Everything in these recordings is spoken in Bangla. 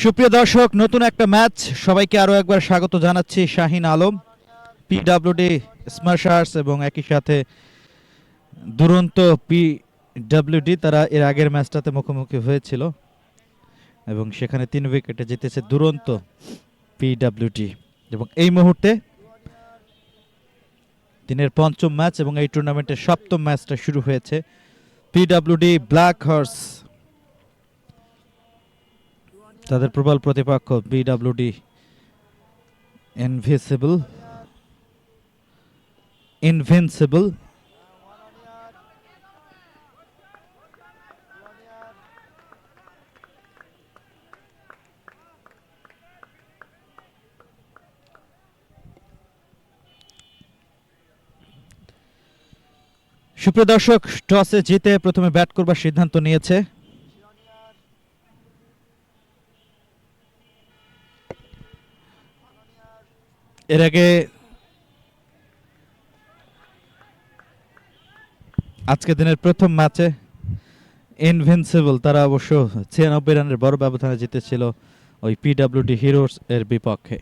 সুপ্রিয় দর্শক, নতুন একটা ম্যাচ, সবাইকে আরো একবার স্বাগত জানাচ্ছি। শাহিন আলম, পিডব্লিউডি স্ম্যাশার্স এবং একই সাথে দুরন্ত পিডব্লিউডি, তারা এর আগের ম্যাচটাতে মুখোমুখি হয়েছিল এবং সেখানে 3 উইকেটে জিতেছে দুরন্ত পিডব্লিউডি। এবং এই মুহূর্তে দিনের পঞ্চম ম্যাচ এবং এই টুর্নামেন্টের সপ্তম ম্যাচটা শুরু হয়েছে। পিডব্লিউডি ব্ল্যাক হর্স, তাদের প্রবল প্রতিপক্ষ পিডব্লিউডি ইনভিনসিবল। সুপ্রিয় দর্শক, টসে জিতে প্রথমে ব্যাট করবার সিদ্ধান্ত নিয়েছে এর আগে আজকে দিনের প্রথম ম্যাচে ইনভিনসিবল তারা অবশ্য 96 রানের বড় ব্যবধানে জিতেছিল ওই পিডব্লিউডি হিরোস এর বিপক্ষে।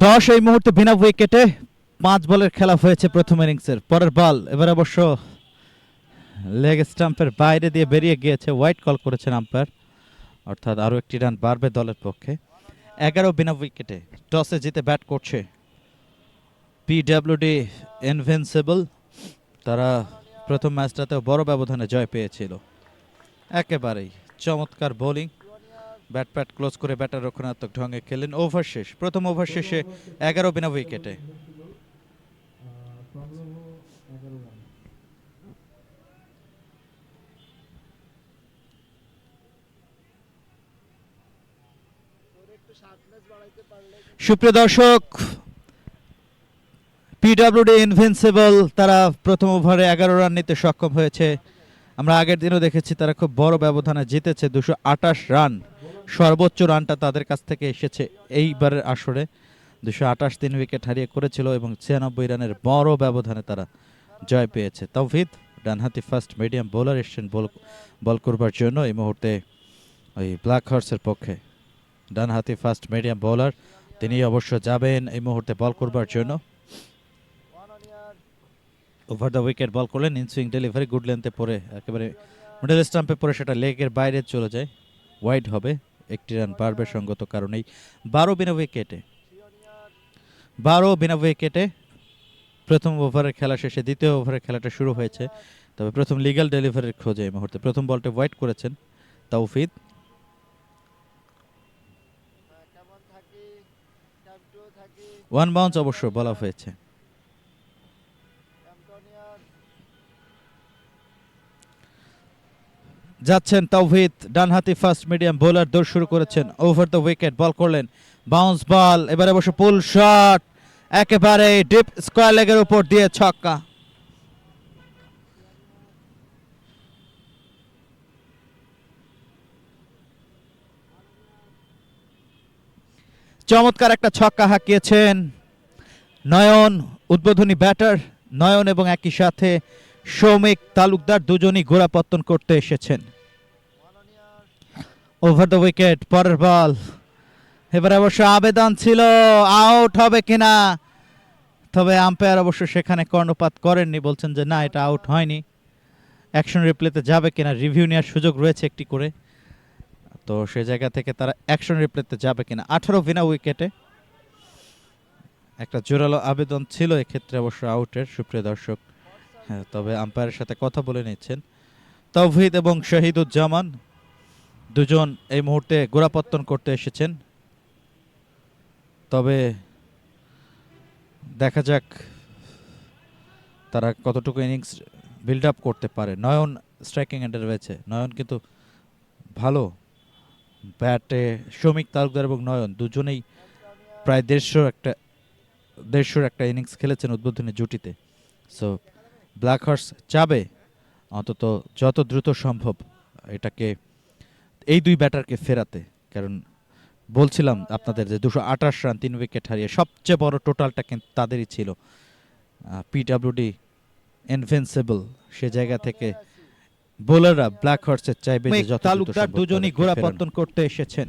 দশ এই মুহূর্তে বিনা উইকেটে 5 বলের খেলা হয়েছে প্রথম ইনিংসের। পরের বল এবার অবশ্য লেগ স্টাম্পের বাইরে দিয়ে বেরিয়ে গিয়েছে, হোয়াইট কল করেছেন আম্পায়ার, অর্থাৎ আরও একটি রান বাড়বে দলের পক্ষে। 11 বিনা উইকেটে টসে জিতে ব্যাট করছে পিডব্লিউডি ইনভিনসিবল। তারা প্রথম ম্যাচটাতেও বড় ব্যবধানে জয় পেয়েছিল। একেবারেই চমৎকার বোলিং, ব্যাট প্যাট ক্লোজ করে ব্যাটার রক্ষণাত্মক ঢঙ্গে খেলেন। ওভার শেষ, প্রথম ওভার শেষে 11 বিনা উইকেটে। সুপ্রিয় দর্শক, পিডব্লিউডি ইনভিনসিবল তারা প্রথম ওভারে 11 রান নিতে সক্ষম হয়েছে। আমরা আগের দিনও দেখেছি তারা খুব বড় ব্যবধানে জিতেছে, 228 রান। সর্বোচ্চ রানটা তাদের কাছ থেকে এসেছে এইবারের আসরে, 228, 3 উইকেট হারিয়ে করেছিল এবং 96 রানের বড় ব্যবধানে তারা জয় পেয়েছে। তাওহিদ ডানহাতি ফাস্ট মিডিয়াম বোলার এসছেন বল করবার জন্য এই মুহূর্তে ওই ব্ল্যাক হর্সের পক্ষে। ডানহাতি ফাস্ট মিডিয়াম বোলার, তিনি অবশ্য যাবেন এই মুহূর্তে বল করবার জন্য। ওভার দ্য উইকেট বল করলেন, ইনসুইং ডেলিভারি, গুড লেন্থে পড়ে একেবারে মিডল স্টাম্পে পড়ে সেটা লেগের বাইরে চলে যায়, ওয়াইড হবে, একটি রান বাড়বে সঙ্গত কারণেই। 12 বিনা উইকেটে প্রথম ওভারের খেলা শেষে দ্বিতীয় ওভারের খেলাটা শুরু হয়েছে। তবে প্রথম লিগ্যাল ডেলিভারির খোঁজে এই মুহূর্তে প্রথম বলটা ওয়াইড করেছেন তাওফিদ। ওয়ান বাউন্স অবশ্য বলা হয়েছে। যাচ্ছেন তাওহিদ, ডানহাতি ফাস্ট মিডিয়াম বোলার, দৌড় শুরু করেছেন। ওভার দ্য উইকেট বল করলেন, বাউন্স বল, এবারে অবশ্য পুল শট, একেবারে ডিপ স্কয়ার লেগের উপর দিয়ে ছক্কা। চমৎকার একটা ছক্কা হাঁকিয়েছেন নয়ন, উদ্বোধনী ব্যাটার নয়ন এবং একই সাথে সৌমিক তালুকদার, দুজনই গোড়াপত্তন করতে এসেছেন। ওভার দ্য উইকেট, পরের বল, এবার অবশ্য আবেদন ছিল আউট হবে কিনা, তবে আম্পায়ার অবশ্য সেখানে কর্ণপাত করেননি, বলছেন যে না, এটা আউট হয়নি। অ্যাকশন রিপ্লেতে যাবে কিনা, রিভিউ নেওয়ার সুযোগ রয়েছে একটি করে, তো সে জায়গা থেকে তারা অ্যাকশন রিপ্লেতে যাবে কিনা। 18 বিনা উইকেটে একটা জোরালো আবেদন ছিল, এক্ষেত্রে অবশ্য আউটের। সুপ্রিয় দর্শক, হ্যাঁ, তবে আম্পায়ারের সাথে কথা বলে নিচ্ছেন তাওহিদ এবং শহীদুজ্জামান, দুজন এই মুহূর্তে গোড়াপত্তন করতে এসেছেন। তবে দেখা যাক তারা কতটুকু ইনিংস বিল্ড আপ করতে পারে। নয়ন স্ট্রাইকিং এন্ডে রয়েছে, নয়ন কিন্তু ভালো ব্যাটে। সৌমিক তালুকদার এবং নয়ন দুজনেই প্রায় 150 একটা ইনিংস খেলেছেন উদ্বোধনী জুটিতে। সো ব্ল্যাক হর্স চাবে অন্তত যত দ্রুত সম্ভব এটাকে এই দুই ব্যাটারকে ফেরাতে। কারণ বলছিলাম আপনাদের যে 228 রান 3 উইকেট হারিয়ে সবচেয়ে বড় টোটালটা কিন্তু তাদেরই ছিল। পিডব্লিউডি ইনভিনসিবল, সে জায়গা থেকে বোলাররা ব্ল্যাক হর্সের চাইবে যে যত দ্রুত তালুকদার সম্ভব দুজনই তাদেরকে গোড়াপত্তন করতে এসেছেন।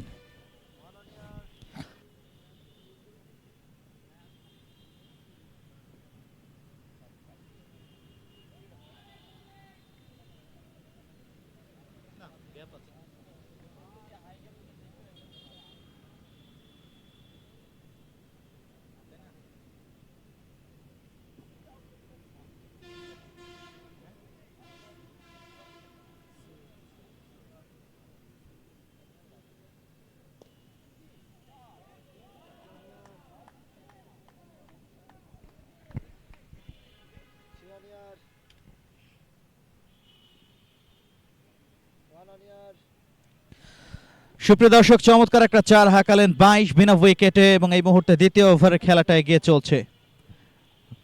সুপ্রিয় দর্শক, চমৎকার একটা চার হাঁকালেন 22 বিনা উইকেটে এবং এই মুহূর্তে দ্বিতীয় ওভারের খেলাটা এগিয়ে চলছে।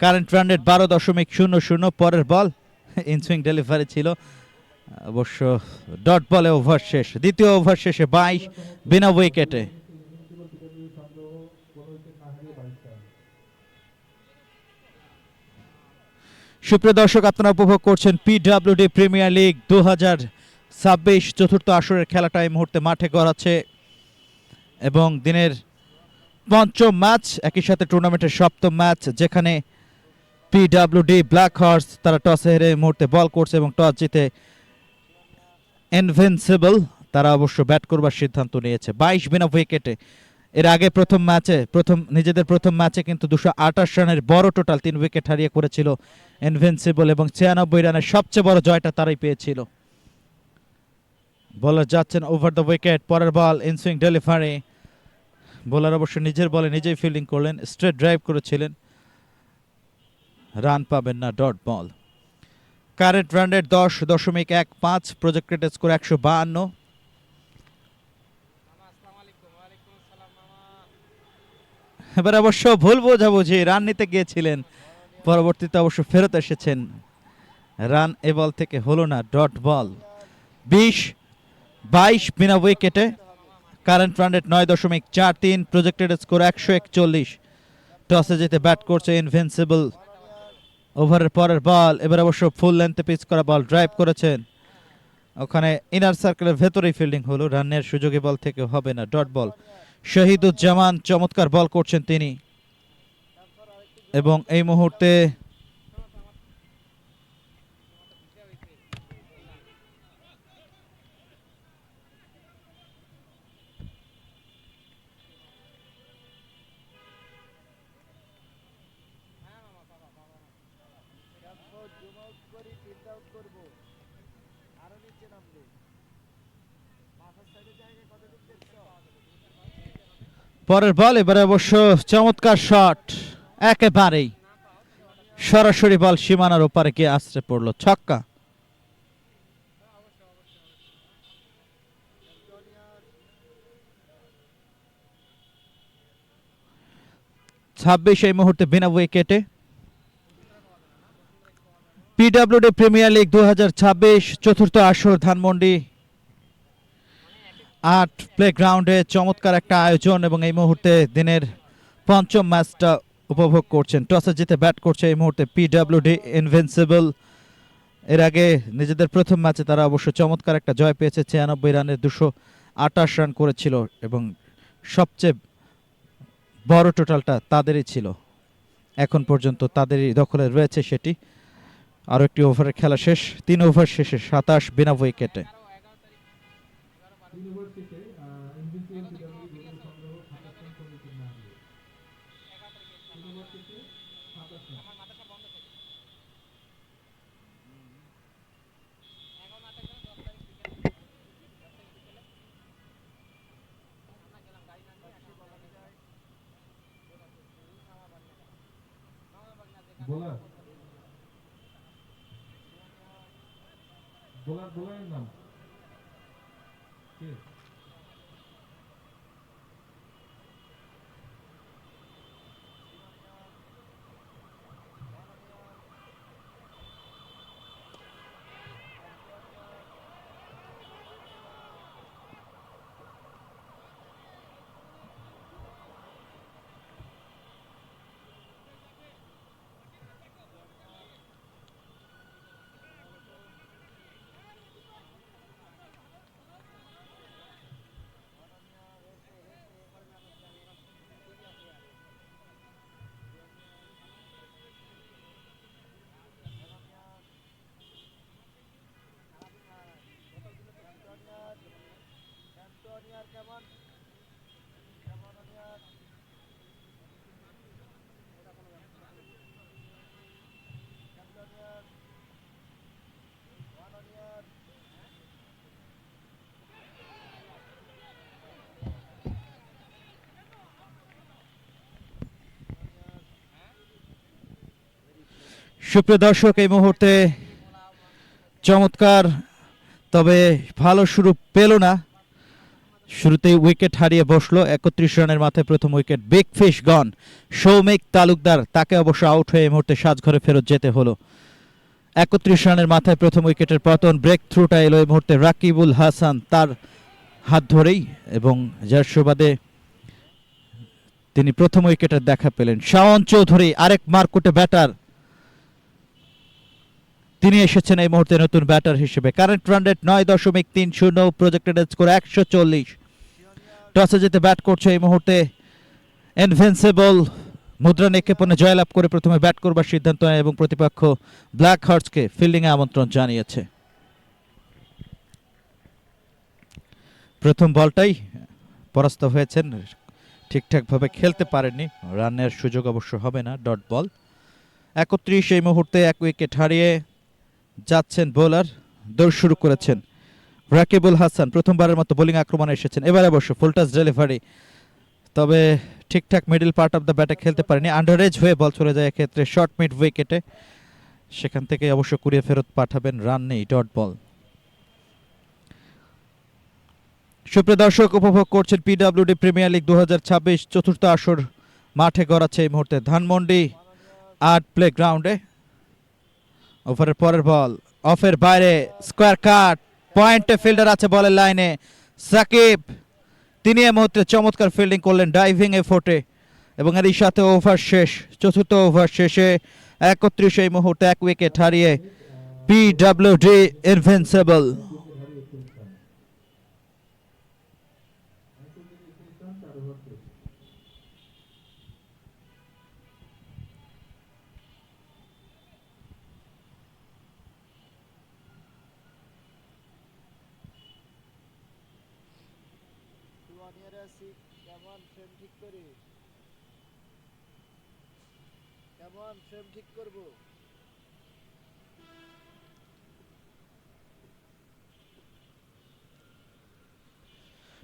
Current run rate 12.00। পরের বল ইনসুইং ডেলিভারি ছিল, অবশ্য ডট বলে ওভার শেষ। দ্বিতীয় ওভার শেষে 22 বিনা উইকেটে। সুপ্রিয় দর্শক, আপনারা উপভোগ করছেন পিডব্লিউডি প্রিমিয়ার লিগ 2026 চতুর্থ আসরের খেলাটা এই মুহূর্তে মাঠে গড়াচ্ছে এবং দিনের পঞ্চম ম্যাচ, একই সাথে টুর্নামেন্টের সপ্তম ম্যাচ, যেখানে পিডব্লিউডি ব্ল্যাক হর্স তারা টসে হেরে এই মুহূর্তে বল করছে এবং টস জিতে ইনভিনসিবল তারা অবশ্য ব্যাট করবার সিদ্ধান্ত নিয়েছে 22 বিনা উইকেটে। এর আগে নিজেদের প্রথম ম্যাচে কিন্তু 228 রানের বড় টোটাল 3 উইকেট হারিয়ে করেছিল ইনভিনসিবল এবং 96 রানের সবচেয়ে বড় জয়টা তারাই পেয়েছিল। বোলার যাচ্ছেন ওভার দ্য উইকেট, পরের বল ইনসুইং ডেলিভারি। বোলার অবশ্য নিজের বলে নিজেই ফিল্ডিং করলেন, স্ট্রেট ড্রাইভ করেছিলেন, রান পাবেন না, dot ball. Current run rate 10.15, projected score 152। এবার অবশ্য ভুল বোঝাবুঝি, রান নিতে গিয়েছিলেন, পরবর্তীতে অবশ্য ফেরত এসেছেন, রান এ বল থেকে হলো না, ডট বল। 22 বিনা উইকেটে, current run rate 9.43, projected score 141। টসে জিতে ব্যাট করছে ইনভিনসিবল। ওভারের পরের বল, এবার অবশ্য ফুল লেন্থে পিচ করা বল ড্রাইভ করেছেন, ওখানে ইনার সার্কেলের ভেতরেই ফিল্ডিং হলো, রানের সুযোগে বল থেকে হবে না, ডট বল। শহীদুজ্জামান চমৎকার বল করছেন তিনি এবং এই মুহূর্তে পরের বল, এবারে অবশ্য চমৎকার শট, একেবারেই সরাসরি বল সীমানার ওপারে গিয়ে আছড়ে পড়লো, ছক্কা। ছাব্বিশ এই মুহূর্তে বিনা উইকেটে। পিডব্লিউডি প্রিমিয়ার লিগ 2026 চতুর্থ আসর, ধানমন্ডি 8 প্লেগ্রাউন্ডে চমৎকার একটা আয়োজন এবং এই মুহূর্তে দিনের পঞ্চম ম্যাচটা উপভোগ করছেন। টসে জিতে ব্যাট করছে এই মুহূর্তে পিডব্লিউডি ইনভিনসিবল। এর আগে নিজেদের প্রথম ম্যাচে তারা অবশ্য চমৎকার একটা জয় পেয়েছে, 96 রানে 228 রান করেছিল এবং সবচেয়ে বড় টোটালটা তাদেরই ছিল, এখন পর্যন্ত তাদেরই দখলে রয়েছে সেটি। আরও একটি ওভারের খেলা শেষ, 3 ওভার শেষে 27 বিনা উইকেটে। বোলার বোলারের নাম কে? সুপ্রিয় দর্শক, এই মুহূর্তে চমৎকার তবে ভালো শুরু পেল না, শুরুতেই উইকেট হারিয়ে বসলো। 31 রানের মাথায় প্রথম উইকেট। বিগ ফিশ গন। সৌমিক তালুকদার তাকে অবশ্য আউট হয়ে এই মুহূর্তে সাজঘরে ফেরত যেতে হলো। 31 রানের মাথায় প্রথম উইকেটের পতন। ব্রেক থ্রুটা এলো এই মুহূর্তে রাকিবুল হাসান তার হাত ধরেই, এবং যার সুবাদে তিনি প্রথম উইকেটের দেখা পেলেন। শাওন চৌধুরী আরেক মারকুটে ব্যাটার, তিনি এসেছেন এই মুহূর্তে নতুন ব্যাটার হিসেবে। Current run rate 9.30, projected score 140। টসে জিতে ব্যাট করছে এই মুহূর্তে ইনভিনসিবল। মুদ্রা নিক্ষেপণে জয়লাভ করে প্রথমে ব্যাট করবার সিদ্ধান্ত নেয় এবং প্রতিপক্ষ ব্ল্যাক হার্টসকে ফিল্ডিংয়ে আমন্ত্রণ জানিয়েছে। প্রথম বলটাই পরাস্ত হয়েছেন, ঠিকঠাকভাবে খেলতে পারেননি, রানের সুযোগ অবশ্য হবে না। Dot ball. 31 এই মুহূর্তে এক উইকেট হারিয়ে যাচ্ছেন বোলার। দৌড় শুরু করেছেন রাকিবুল হাসান, প্রথমবারের মতো বোলিং আক্রমণে এসেছেন। এবার অবশ্য ফুলটাস ডেলিভারি, তবে ঠিকঠাক মিডল পার্ট অফ দ্য ব্যাটে খেলতে পারেনি। আন্ডারেজ হয়ে বল চলে যায় এক্ষেত্রে শর্ট মিড উইকেটে, সেখান থেকে অবশ্য কুড়িয়ে ফেরত পাঠাবেন, রান নেই। Dot ball. সুপ্রিয় দর্শক, উপভোগ করছেন পিডব্লিউডি প্রিমিয়ার লিগ 2026 চতুর্থ আসর মাঠে গড়াচ্ছে এই মুহূর্তে ধানমন্ডি আর্ট প্লে গ্রাউন্ডে। ওভারের পরের বল অফের বাইরে, স্কোয়ার কাট, পয়েন্টে ফিল্ডার আছে বলের লাইনে। সাকিব, তিনি এই মুহূর্তে চমৎকার ফিল্ডিং করলেন ডাইভিং এফোর্টে, এবং এরই সাথে ওভার শেষ। চতুর্থ ওভার শেষে 31 এই মুহূর্তে এক উইকেট হারিয়ে পিডব্লিউডি ইনভিনসিবল।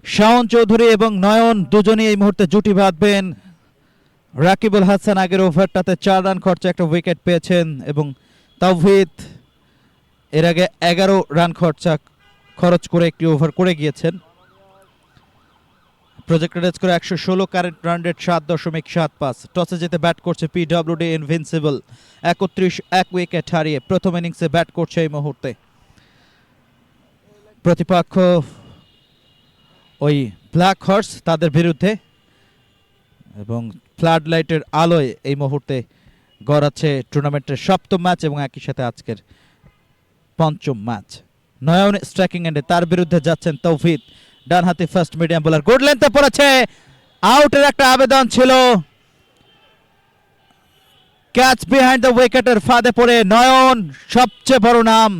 শাওন চৌধুরী এবং নয়ন দুজনই এই মুহূর্তে জুটি বাঁধবেন। রাকিবুল হাসান আগের ওভারটাতে 4 রান খরচে একটা উইকেট পেয়েছেন, এবং তাওহিদ এর আগে 11 রান খরচ করে একটি ওভার করে গিয়েছেন। Projected score 116, current run rate 7.75। টসে জিতে ব্যাট করছে পিডব্লিউডি ইনভিনসিবল। 31 এক উইকেট হারিয়ে প্রথম ইনিংসে ব্যাট করছে এই মুহূর্তে। প্রতিপক্ষ ওই ব্ল্যাক হর্স, তাদের বিরুদ্ধে, এবং ফ্লাড লাইটের আলোয় এই মুহূর্তে গড়াচ্ছে টুর্নামেন্টের সপ্তম ম্যাচ এবং একই সাথে আজকের পঞ্চম ম্যাচ। নয়ন স্ট্রাইকিং এন্ডে, তার বিরুদ্ধে যাচ্ছেন তৌহিদ, ডানহাতি ফার্স্ট মিডিয়াম বোলার। গুড লেন্থে পড়েছে, আউটের একটা আবেদন ছিল। ক্যাচ বিহাইন্ড দ্য উইকেটের ফাঁদে পড়ে নয়ন, সবচেয়ে বড় নাম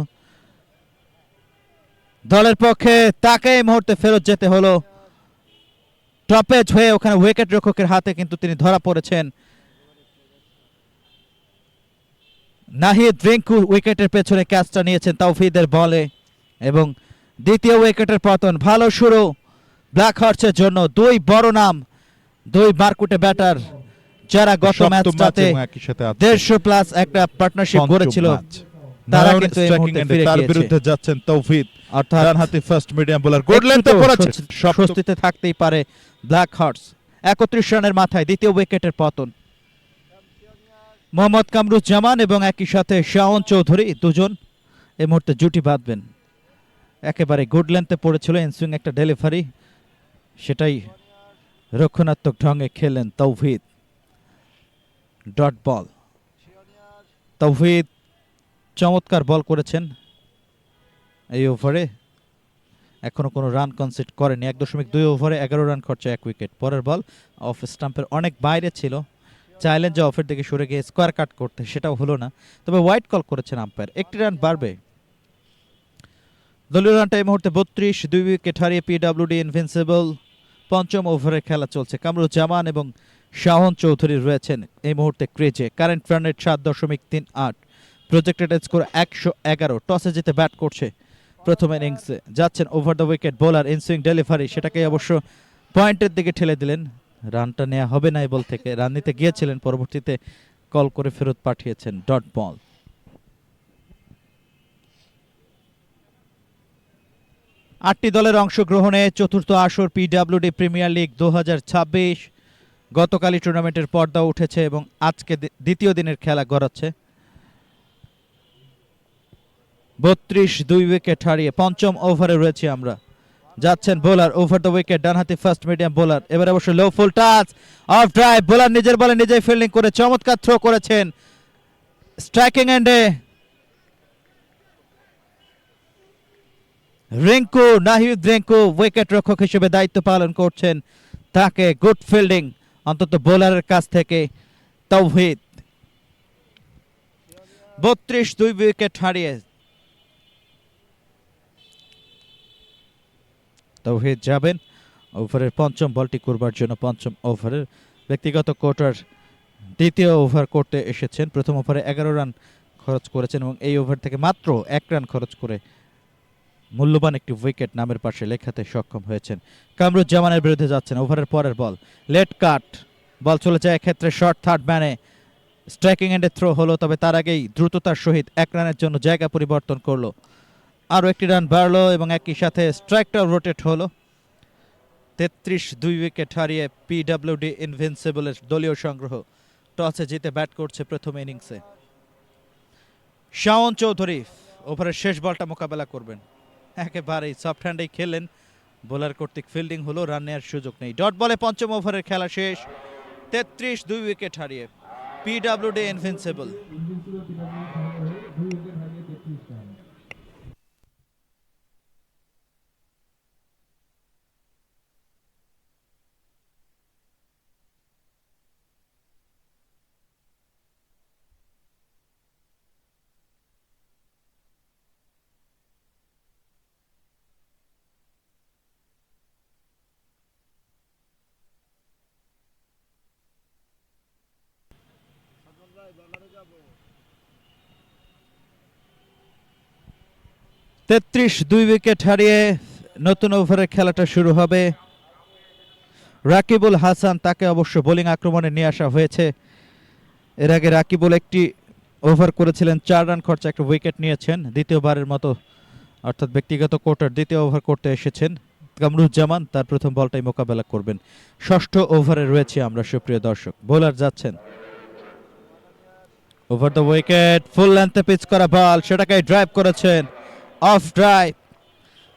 দলের পক্ষে, তাকে এই মুহূর্তে ফেরত যেতে হলো। টপেজ হয়ে ওখানে উইকেট রক্ষকের হাতে কিন্তু তিনি ধরা পড়েছেন। নাহিদ রিঙ্কু উইকেটের পেছনে ক্যাচটা নিয়েছেন তাওহিদের বলে, এবং দ্বিতীয় উইকেটের পতন। ভালো শুরু ব্ল্যাক হর্সের জন্য। দুই বড় নাম, দুই মারকুটে ব্যাটার, যারা গত ম্যাচটাতে 150+ একটা পার্টনারশিপ গড়েছিল, তারা কিন্তু এই মুহূর্তে ফিরে তার গিয়েছে। বিরুদ্ধে যাচ্ছেন তৌহিদ, অর্থাৎ ডানহাতি ফার্স্ট মিডিয়াম বোলার। গুড লেন্থে পড়েছে, স্বস্তিতে থাকতেই পারে ব্ল্যাক হর্স। 31 রানের মাথায় দ্বিতীয় উইকেটের পতন। মোহাম্মদ কামরুজ্জামান এবং একই সাথে শাওন চৌধুরী দুজন এই মুহূর্তে জুটি বাঁধবেন। একেবারে গুড লেন্থে পড়েছিল, ইনসুইং একটা ডেলিভারি, সেটাই রক্ষণাত্মক ঢঙে খেললেন তৌহিদ। Dot ball. তৌহিদ চমৎকার বল করেছেন এই ওভারে, এখনো কোনো রান কনসিড করেনি। 1.2 ওভারে 11 রান খরচা, এক উইকেট। পরের বল অফ স্টাম্পের অনেক বাইরে ছিল, চাইলেন যে অফের দিকে সরে গিয়ে স্কোয়ার কাট করতে, সেটাও হলো না, তবে হোয়াইট কল করেছেন আম্পায়ার। একটি রান বাড়বে। দলীয় রানটা এই মুহূর্তে 32, 2 উইকেট হারিয়ে পিডব্লিউডি ইনভিনসিবল। পঞ্চম ওভারে খেলা চলছে। কামরুজ্জামান এবং শাওন চৌধুরী রয়েছেন এই মুহূর্তে ক্রিজে। Current run rate 7.38, projected score 111। টসে জিতে ব্যাট করছে প্রথম ইনিংসে, যাচ্ছেন over the wicket bowler, inswing delivery, সেটাকে অবশ্য পয়েন্টের দিকে ঠেলে দিলেন। রানটা নেওয়া হবে না এই বল থেকে, রান নিতে গিয়েছিলেন, পরবর্তীতে কল করে ফেরত পাঠিয়েছেন। Dot ball. 8টি দলের অংশগ্রহণে চতুর্থ আসর পিডব্লিউডি প্রিমিয়ার লিগ 2026 গতকালই টুর্নামেন্টের পর্দা উঠেছে এবং আজকে দ্বিতীয় দিনের খেলা গড়াচ্ছে। 32 উইকেট হারিয়ে পঞ্চম ওভারে রয়েছে আমরা। যাচ্ছেন বোলার ওভার দ্য উইকেট, ডানহাতি ফাস্ট মিডিয়াম বোলার। এবার অবশ্য low full touch off drive, bowler নিজের বলে নিজেই ফিল্ডিং করে চমৎকার থ্রো করেছেন স্ট্রাইকিং এন্ডে। রিঙ্কু নাহিদ রিঙ্কু উইকেট রক্ষক হিসেবে দায়িত্ব পালন করছেন, তাকে গুড ফিল্ডিং অন্তত বোলারের কাছ থেকে তৌহিদ। 32 উইকেট হারিয়ে তৌহিদ যাবেন ওভারের পঞ্চম বলটি করবার জন্য। পঞ্চম ওভারের ব্যক্তিগত কোটার দ্বিতীয় ওভার করতে এসেছেন। প্রথম ওভারে 11 রান খরচ করেছেন এবং এই ওভার থেকে মাত্র 1 রান খরচ করে মূল্যবান একটি উইকেট নামের পাশে লেখাতে সক্ষম হয়েছেন। কামরুজ্জামানের বিরুদ্ধে যাচ্ছেন। ওভারের পরের বল লেট কাট, বল চলে যায় ক্ষেত্রে শর্ট থার্ড ম্যানে, স্ট্রাইকিং এন্ডে থ্রো হলো, তবে তার আগেই দ্রুততার সহিত 1 রানের জন্য জায়গা পরিবর্তন করলো। আরও একটি রান বাড়লো এবং একই সাথে স্ট্রাইকটাও রোটেট হলো। 33 উইকেট হারিয়ে পিডব্লিউডি ইনভিনসিবলের দলীয় সংগ্রহ টসে জিতে ব্যাট করছে প্রথম ইনিংসে। শাওন চৌধুরী ওভারের শেষ বলটা মোকাবেলা করবেন। একেবারেই সফট হ্যান্ডেই খেললেন, বোলার কর্তৃক ফিল্ডিং হলো, রান নেওয়ার সুযোগ নেই। ডট বলে পঞ্চম ওভারের খেলা শেষ। 33 উইকেট হারিয়ে পিডব্লিউডি ইনভিনসিবল। ইনভিনসিবল পিডব্লিউডি সংগ্রহে 2 উইকেট হারিয়ে 33 রান। দুই উইকেট হারিয়ে নতুন ওভারের খেলাটা শুরু হবে। রাকিবুল হাসান, তাকে অবশ্য বোলিং আক্রমণে নিয়ে আসা হয়েছে। এর আগে রাকিবুল একটি ওভার করেছিলেন, 4 রান খরচা একটা উইকেট নিয়েছেন। দ্বিতীয়বারের মতো অর্থাৎ ব্যক্তিগত কোটার দ্বিতীয় ওভার করতে এসেছেন কামরুজ্জামান, তার প্রথম বলটাই মোকাবেলা করবেন। ষষ্ঠ ওভারে রয়েছে আমরা সুপ্রিয় দর্শক। বোলার যাচ্ছেন ওভার দ্য উইকেট, ফুল লেন্থে পিচ করা বল, সেটাকে ড্রাইভ করেছেন অফ ড্রাইভ,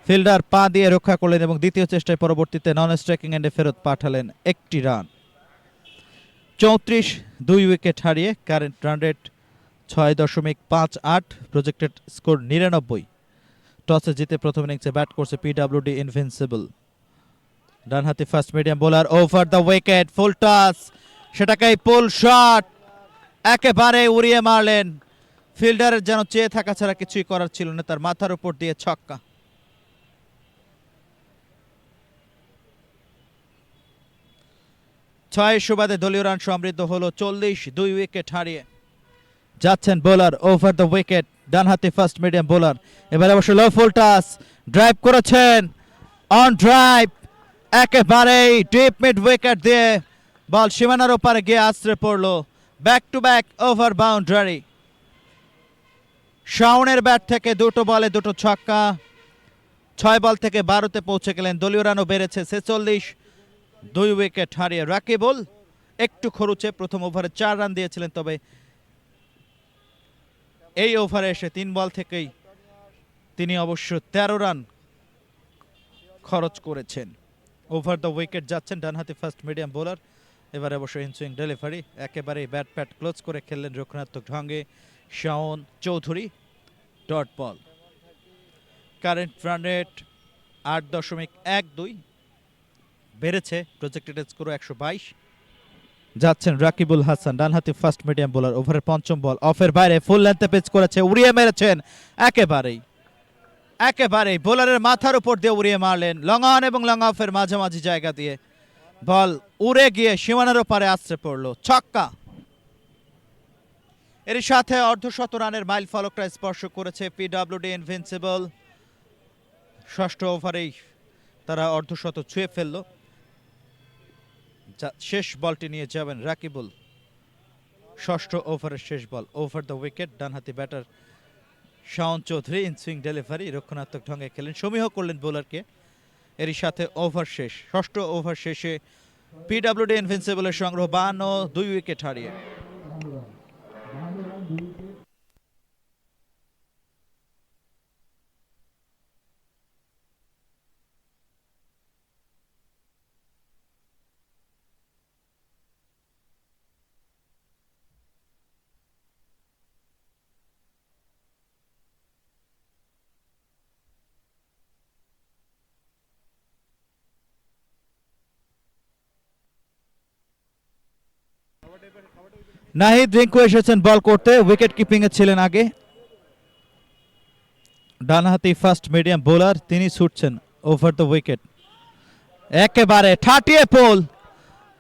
ফিল্ডার পা দিয়ে রক্ষা করলেন এবং দ্বিতীয় চেষ্টায় পরবর্তীতে নন স্ট্রাইকিং এন্ডে ফেরত পাঠালেন একটি রান। 2 উইকেট হারিয়ে current run rate 6.58, projected score 99। টসে জিতে প্রথম ইনিংসে ব্যাট করছে পিডব্লিউডি ইনভিনসিবল। ডানহাতি fast medium bowler over the wicket, full toss, সেটাকেই পুল শট, একেবারে উড়িয়ে মারলেন। ফিল্ডারের যেন চেয়ে থাকা ছাড়া কিছুই করার ছিল না, তার মাথার উপর দিয়ে ছক্কা। ছয় সুবাদে দলীয় রান সমৃদ্ধ হলো 42 উইকেট হারিয়ে। যাচ্ছেন বোলার ওভার দ্য উইকেট, ডানহাতি ফাস্ট মিডিয়াম বোলার। এবার অবশ্য লো ফুল টাস, ড্রাইভ করেছেন অন ড্রাইভ, একেবারেই ডিপ মিড উইকেট দিয়ে বল সীমানার ওপারে গিয়ে আছড়ে পড়লো। Back to back over boundary. শাওনের ব্যাট থেকে 2 বলে 2 ছক্কা, 6 বল থেকে 12তে পৌঁছে গেলেন। দলীয় রানও বেড়েছে 46। 2 উইকেট হারিয়ে রাকিবুল একটু খরুচে প্রথম ওভারে 4 রান দিয়েছিলেন, তবে এই ওভারে এসে 3 বল থেকেই তিনি অবশ্য 13 রান খরচ করেছেন। ওভার দ্য উইকেট যাচ্ছেন ডানহাতি ফাস্ট মিডিয়াম বোলার। এবারে অবশ্য ইনসুইং ডেলিভারি, একেবারেই ব্যাট প্যাট ক্লোজ করে খেললেন রক্ষণাত্মক ঢঙ্গে Shawon Chowdhury. Dot ball, current run rate 8.12, বেড়েছে প্রজেক্টেড স্কোর 122। যাচ্ছেন রাকিবুল হাসান, ডানহাতি ফাস্ট মিডিয়াম বোলার। ওভারের পঞ্চম বল অফের বাইরে, ফুল লেন্থে পিচ করেছে, উড়িয়ে মেরেছেন একেবারেই বোলারের মাথার উপর দিয়ে উড়িয়ে মারলেন। লং অন এবং লং অফের মাঝামাঝি জায়গা দিয়ে বল উড়ে গিয়ে সীমানার ওপারে আছড়ে পড়লো, ছক্কা। এর সাথে অর্ধশত রানের মাইল ফলকটা স্পর্শ করেছে পিডব্লিউডি ইনভিনসিবল। ষষ্ঠ ওভারেই তারা অর্ধশত ছুঁয়ে ফেললো। শেষ বলটি নিয়ে যাবেন রাকিবুল। ষষ্ঠ ওভারের শেষ বল ওভার দ্য উইকেট, ডানহাতি batter Shawon Chowdhury inswing delivery রক্ষণাত্মক ঢঙ্গে খেলেন, সমীহ করলেন বোলারকে। এরই সাথে ওভার শেষ, ষষ্ঠ ওভার শেষে পিডব্লিউডি ইনভিনসিবলের সংগ্রহ 52, 2 উইকেট হারিয়ে। 52 রান 2 উইকেট। নাহিদ রিঙ্কু এসেছেন বল করতে, উইকেট কিপিং এ ছিলেন আগে। ডানহাতি ফাস্ট মিডিয়াম বোলার, তিনি ছুটছেন ওভার দ্য উইকেট। একেবারে ঠাটিয়ে পোল,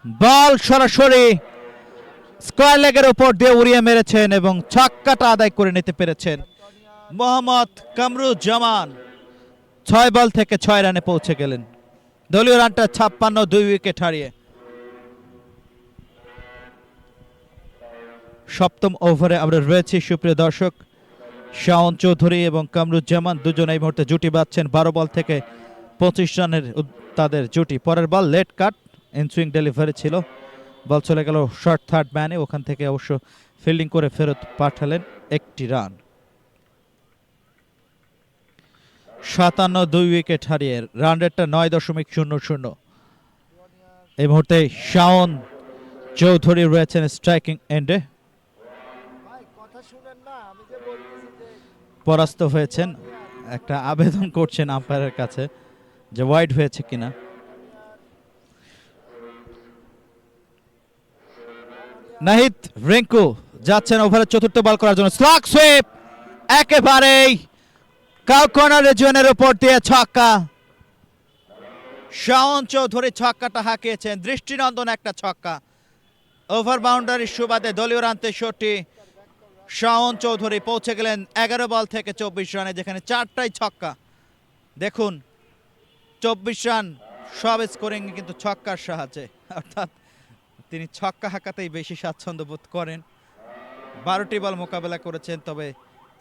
বল সরাসরি স্কয়ার লেগের উপর দিয়ে উড়িয়ে মেরেছেন এবং ছক্কাটা আদায় করে নিতে পেরেছেন মোহাম্মদ কামরুজ্জামান। 6 বল থেকে 6 রানে পৌঁছে গেলেন। দলীয় রানটা 56, 2 উইকেট হারিয়ে। সপ্তম ওভারে আমরা রয়েছি সুপ্রিয় দর্শক। শাওন চৌধুরী এবং কামরুজ্জামান দুজন এই মুহূর্তে জুটি বাঁধছেন। 12 বল থেকে 25 রানের তাদের জুটি। পরের বল লেট কাট, ইনসুইং ডেলিভারি ছিল, বল চলে গেল শর্ট থার্ড ম্যানে, ওখান থেকে অবশ্য ফিল্ডিং করে ফেরত পাঠালেন 1টি রান। 57, 2 উইকেট হারিয়ে রান রেটটা 9.00। এই মুহূর্তে শাওন চৌধুরী রয়েছেন স্ট্রাইকিং এন্ডে, পরাস্ত হয়েছেন। একটা আবেদন করছেন আম্পায়ারের কাছে যে ওয়াইড হয়েছে কিনা। নাহিদ রিঙ্কু যাচ্ছেন ওভারের চতুর্থ বল করার জন্য, স্লাগ সুইপ, একেবারেই কাউ কর্নার রিজিয়নের উপর দিয়ে ছক্কা। শাওন চৌধুরী ছক্কাটা হাঁকিয়েছেন, দৃষ্টিনন্দন একটা ছক্কা। ওভার বাউন্ডারির সুবাদে দলীয় রান 63। শাওন চৌধুরী পৌঁছে গেলেন 11 বল থেকে 24 রানে, যেখানে 4টাই ছক্কা। দেখুন 24 রান সব স্কোরিং কিন্তু ছক্কার সাহায্যে, অর্থাৎ তিনি ছক্কা হাঁকাতেই বেশি স্বাচ্ছন্দ্য বোধ করেন। 12টি বল মোকাবেলা করেছেন, তবে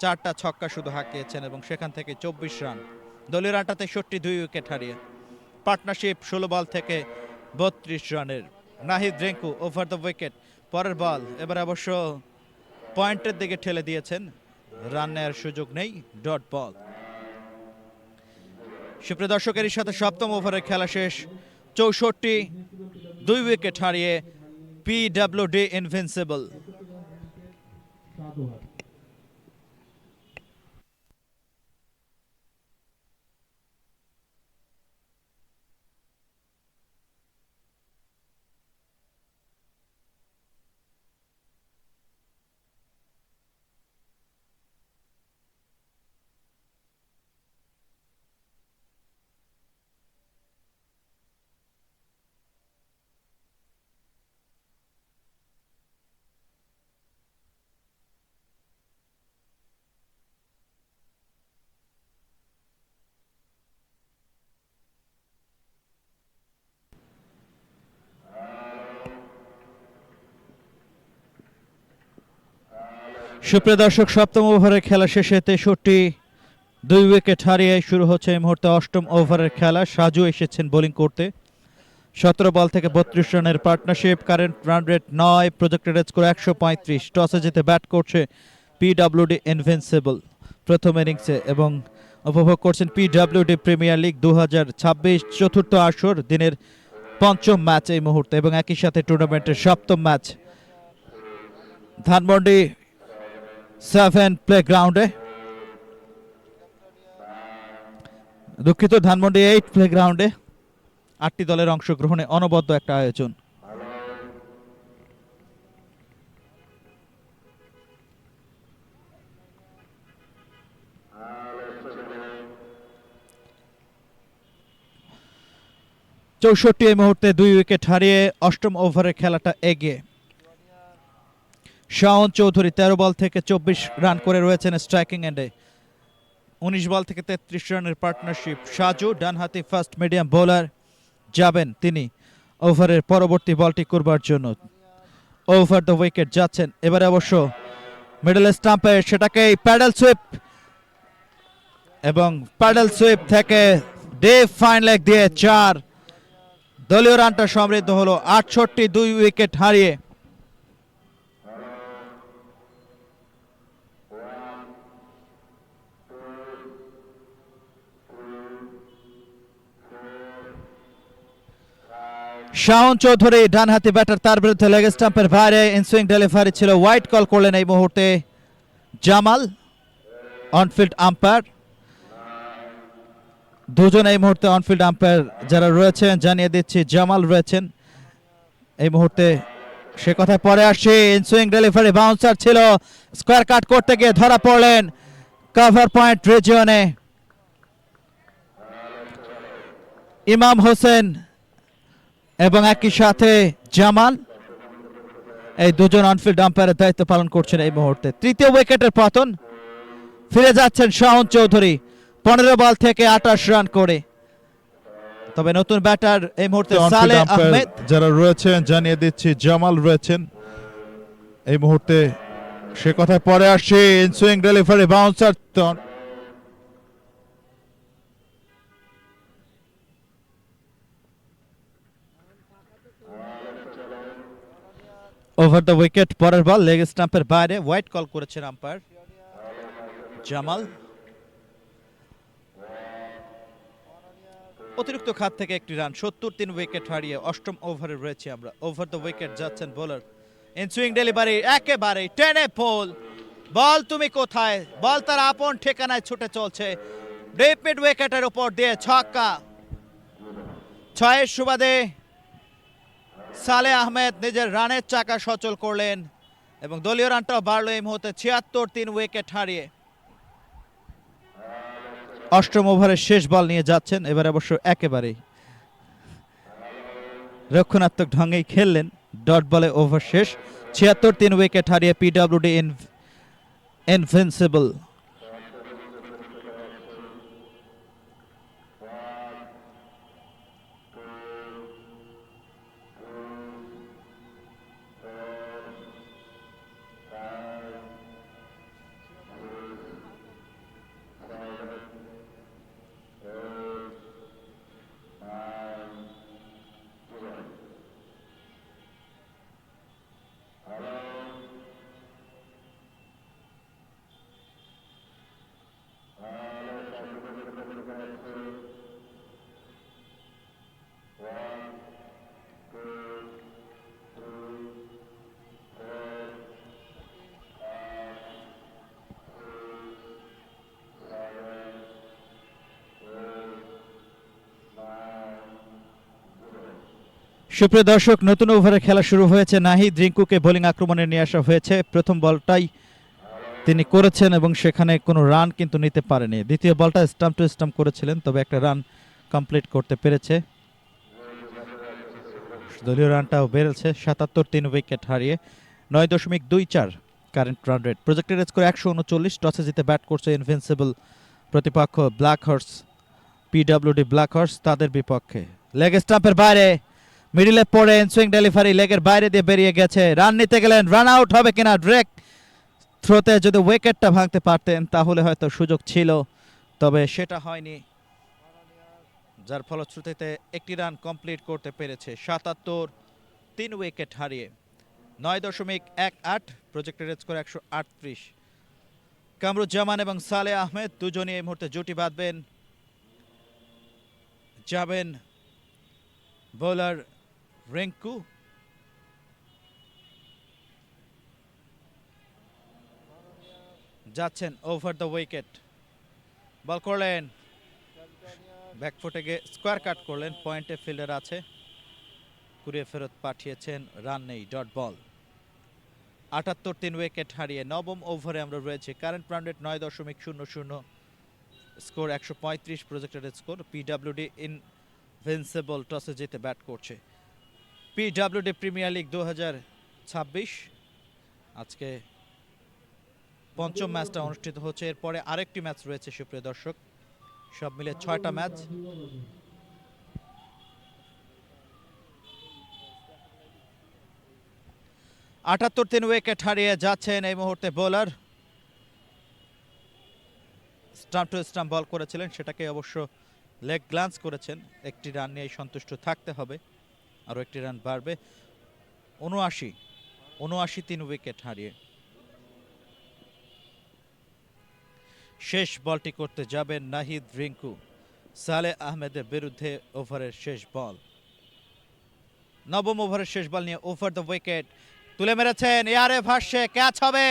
4টা ছক্কা শুধু হাঁকিয়েছেন এবং সেখান থেকে 24 রান। দলীয় রানটা 63, 2 উইকেট হারিয়ে। পার্টনারশিপ 16 বল থেকে 32 রানের। Nahid Rinku over the wicket. পরের বল এবার অবশ্য পয়েন্টের দিকে ঠেলে দিয়েছেন, রান নেওয়ার সুযোগ নেই, ডট বল। সুপ্রিয় দর্শকের সাথে সপ্তম ওভারের খেলা শেষ। 64, 2 উইকেট হারিয়ে পিডব্লিউডি ইনভিনসিবল। 7 ওভার। সুপ্রিয় দর্শক, সপ্তম ওভারের খেলা শেষে 63, 2 উইকেট হারিয়ে শুরু হচ্ছে এই মুহূর্তে অষ্টম ওভারের খেলা। সাজু এসেছেন বোলিং করতে। 17 বল থেকে 32 রানের partnership, current run rate 9, projected score 135। টসে জিতে ব্যাট করছে পিডব্লিউডি ইনভিনসিবল প্রথম ইনিংসে এবং উপভোগ করছেন পিডব্লিউডি প্রিমিয়ার লিগ 2026 চতুর্থ আসর, দিনের পঞ্চম ম্যাচ এই মুহূর্তে এবং একই সাথে টুর্নামেন্টের সপ্তম ম্যাচ ধানমন্ডি 7 প্লেগ্রাউন্ডে, দুঃখিত ধানমন্ডি 8 প্লেগ্রাউন্ডে 8টি দলের অংশগ্রহণে অনবদ্য একটা আয়োজন। চৌষট্টি এই মুহূর্তে 2 উইকেট হারিয়ে অষ্টম ওভারের খেলাটা এগিয়ে। শাওন চৌধুরী 13 বল থেকে 24 রান করে রয়েছেন স্ট্রাইকিং এন্ডে। 19 বল থেকে 33 রানের পার্টনারশিপ। সাজু ডানহাতি ফাস্ট মিডিয়াম বোলার, যাবেন তিনি ওভারের পরবর্তী বলটি করবার জন্য। ওভার দ্য উইকেট যাচ্ছেন এবারে অবশ্য মিডল স্টাম্পে, সেটাকে প্যাডেল সুইপ এবং প্যাডেল সুইপ থেকে ডিপ ফাইন লেগ দিয়ে 4। দলীয় রানটা সমৃদ্ধ হলো 68, 2 উইকেট হারিয়ে। শাওন চৌধুরী ডানহাতি ব্যাটার, তার বিরুদ্ধে লেগ স্টাম্পের বাইরে ইনসুইং ডেলিভারি ছিল, হোয়াইট কল করলেন এই মুহূর্তে জামাল অনফিল্ড আম্পায়ার। দুজন এই মুহূর্তে অনফিল্ড আম্পায়ার যারা রয়েছেন জানিয়ে দিচ্ছি, জামাল রয়েছেন এই মুহূর্তে, সে কথায় পরে আসছে। ইনসুইং ডেলিভারি বাউন্সার ছিল, স্কোয়ার কাট করতে গিয়ে ধরা পড়লেন কভার পয়েন্ট রিজিয়নে ইমাম হোসেন এবং একই সাথে জামাল। এই দুজন অনফিল্ড আম্পায়ারের দায়িত্ব পালন করছেন এই মুহূর্তে। তৃতীয় উইকেটের পতন, ফিরে যাচ্ছেন শাওন চৌধুরী 15 বল থেকে 28 রান করে। তবে নতুন ব্যাটার এই মুহূর্তে সালেহ আহমেদ যারা রয়েছেন জানিয়ে দিচ্ছি, জামাল রয়েছেন এই মুহূর্তে, সে কথায় পরে আসছে। Inswing delivery bouncer, over the wicket, পরের বল লেগ স্টাম্পের বাইরে, হোয়াইট কল করেছেন আম্পায়ার জামাল। অতিরিক্ত খাত থেকে একটি রান, 73, 3 উইকেট হারিয়ে অষ্টম ওভারে রয়েছে আমরা। ওভার দ্য উইকেট যাচ্ছেন বোলার, ইনসুইং ডেলিভারি একেবারে টেনে পোল। বল তুমি কোথায়, বল তার আপন ঠিকানায় ছুটে চলছে, ডিপ মিড উইকেটের উপর দিয়ে ছক্কা। 6 সুবাদে সালেহ আহমেদ নিজের রানের চাকা সচল করলেন এবং দলীয় রানটাও বাড়লো এই মুহূর্তে 76, 3 উইকেট হারিয়ে। অষ্টম ওভারের শেষ বল নিয়ে যাচ্ছেন, এবার অবশ্য একেবারেই রক্ষণাত্মক ঢঙ্গেই খেললেন, ডট বলে ওভার শেষ। 76, 3 উইকেট হারিয়ে পিডব্লিউডি ইনভিনসিবল। সুপ্রিয় দর্শক, নতুন ওভারে খেলা শুরু হয়েছে। নাহিদ রিঙ্কুকে বোলিং আক্রমণে নিয়ে আসা হয়েছে। প্রথম বলটাই তিনি করেছেন এবং সেখানে কোনো রান কিন্তু নিতে পারেনি। দ্বিতীয় বলটা স্টাম্প টু স্টাম্প করেছিলেন, তবে একটা রান কমপ্লিট করতে পেরেছে। দলীয় রানটাও বেড়েছে 77, 3 উইকেট হারিয়ে 9.24 current run rate. Projected score 139। টসে জিতে ব্যাট করছে ইনভিনসিবল প্রতিপক্ষ black horse, PWD black horse, তাদের বিপক্ষে। লেগ স্টাম্পের বাইরে মিডিলে পড়ে ইনসুইং ডেলিভারি লেগের বাইরে দিয়ে বেরিয়ে গেছে। রান নিতে গেলেন, রান আউট হবে কিনা, ডিরেক্ট থ্রোতে যদি উইকেটটা ভাঙতে পারতেন তাহলে হয়তো সুযোগ ছিল, তবে সেটা হয়নি, যার ফলশ্রুতিতে একটি রান কমপ্লিট করতে পেরেছে 77, 3 উইকেট হারিয়ে 9.18। Projected score 138। কামরুজ্জামান এবং সালেহ আহমেদ দুজনই এই মুহূর্তে জুটি বাঁধবেন। যাবেন বোলার রিঙ্কু, যাচ্ছেন ওভার দ্য উইকেট, বল করলেন ব্যাকফুটে গিয়ে স্কোয়ার কাট করলেন, পয়েন্টে ফিল্ডার আছে, কুড়িয়ে ফেরত পাঠিয়েছেন, রান নেই, ডট বল। 78, 3 উইকেট হারিয়ে নবম ওভারে আমরা রয়েছে। Current run rate 9.00, score 135 projected score. PWD invincible টসে জিতে ব্যাট করছে। পিডব্লিউডি প্রিমিয়ার লিগ 2026 আজকে পঞ্চম ম্যাচটা অনুষ্ঠিত হচ্ছে, এরপরে আরেকটি ম্যাচ রয়েছে সুপ্রিয় দর্শক, সব মিলে 6টা ম্যাচ। আটাত্তর 3 উইকেট হারিয়ে যাচ্ছেন এই মুহূর্তে বোলার স্টাম্প টু স্টাম্প বল করেছিলেন, সেটাকে অবশ্য লেগ গ্লান্স করেছেন। একটি রান নিয়ে সন্তুষ্ট থাকতে হবে, আরও একটি রান বাড়বে। ৭৯ ৩ উইকেট হারিয়ে শেষ বলটি করতে যাবেন নাহিদ রিঙ্কু। সালেহ আহমেদের বিরুদ্ধে ওভারের শেষ বল, নবম ওভারের শেষ বল নিয়ে ওভার দ্য উইকেট তুলে মেরেছেন, এয়ারে ভাসছে, ক্যাচ হবে।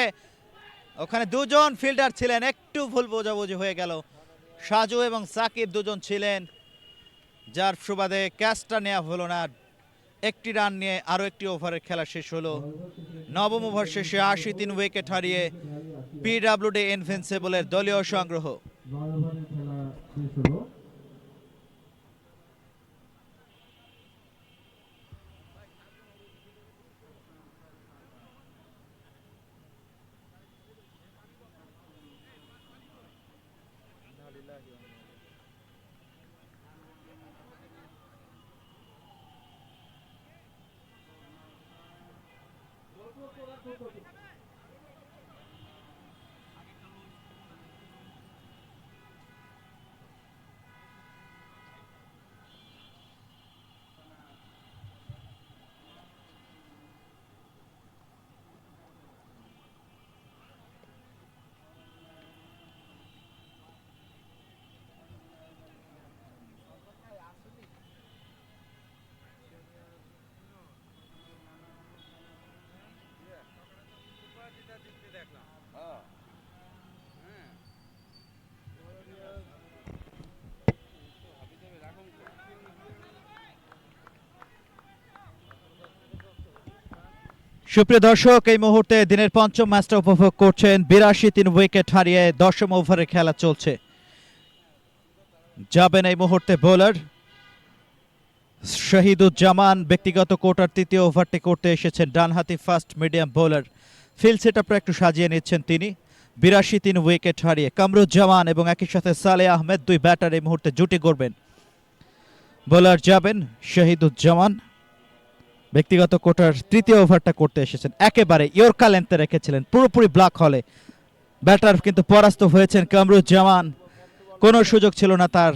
ওখানে দুজন ফিল্ডার ছিলেন, একটু ভুল বোঝাবুঝি হয়ে গেল। সাজু এবং সাকিব দুজন ছিলেন, যার সুবাদে ক্যাচটা নেওয়া হলো না। একটি রান নিয়ে আরও একটি ওভারের খেলা শেষ হলো। নবম ওভার শেষে ৮০ ৩ উইকেট হারিয়ে পিডব্লিউডি ইনভিনসিবলের দলীয় সংগ্রহ। ৯ ওভারের খেলা শেষ হলো। সুপ্রিয় দর্শক, এই মুহূর্তে দিনের পঞ্চম ম্যাচটা উপভোগ করছেন। ৮২ ৩ উইকেট হারিয়ে দশম ওভারের খেলা চলছে। যাবেন এই মুহূর্তে বোলার শহীদুজ্জামান। ব্যক্তিগত কোটার তৃতীয় ওভারটি করতে এসেছেন ডানহাতি ফাস্ট মিডিয়াম বোলার। ফিল্ড সেটআপটা একটু সাজিয়ে নিচ্ছেন তিনি। ৮২ ৩ উইকেট হারিয়ে কামরুজ্জামান এবং একই সাথে সালেহ আহমেদ দুই ব্যাটার এই মুহূর্তে জুটি করবেন। বোলার যাবেন শহীদুজ্জামান, ব্যক্তিগত কোটার তৃতীয় ওভারটা করতে এসেছেন। একেবারে ইয়র্কার লেন্থে রেখেছিলেন, পুরোপুরি ব্লক হলে। ব্যাটার কিন্তু পরাস্ত হয়েছেন কামরুজ্জামান, কোনো সুযোগ ছিল না তার।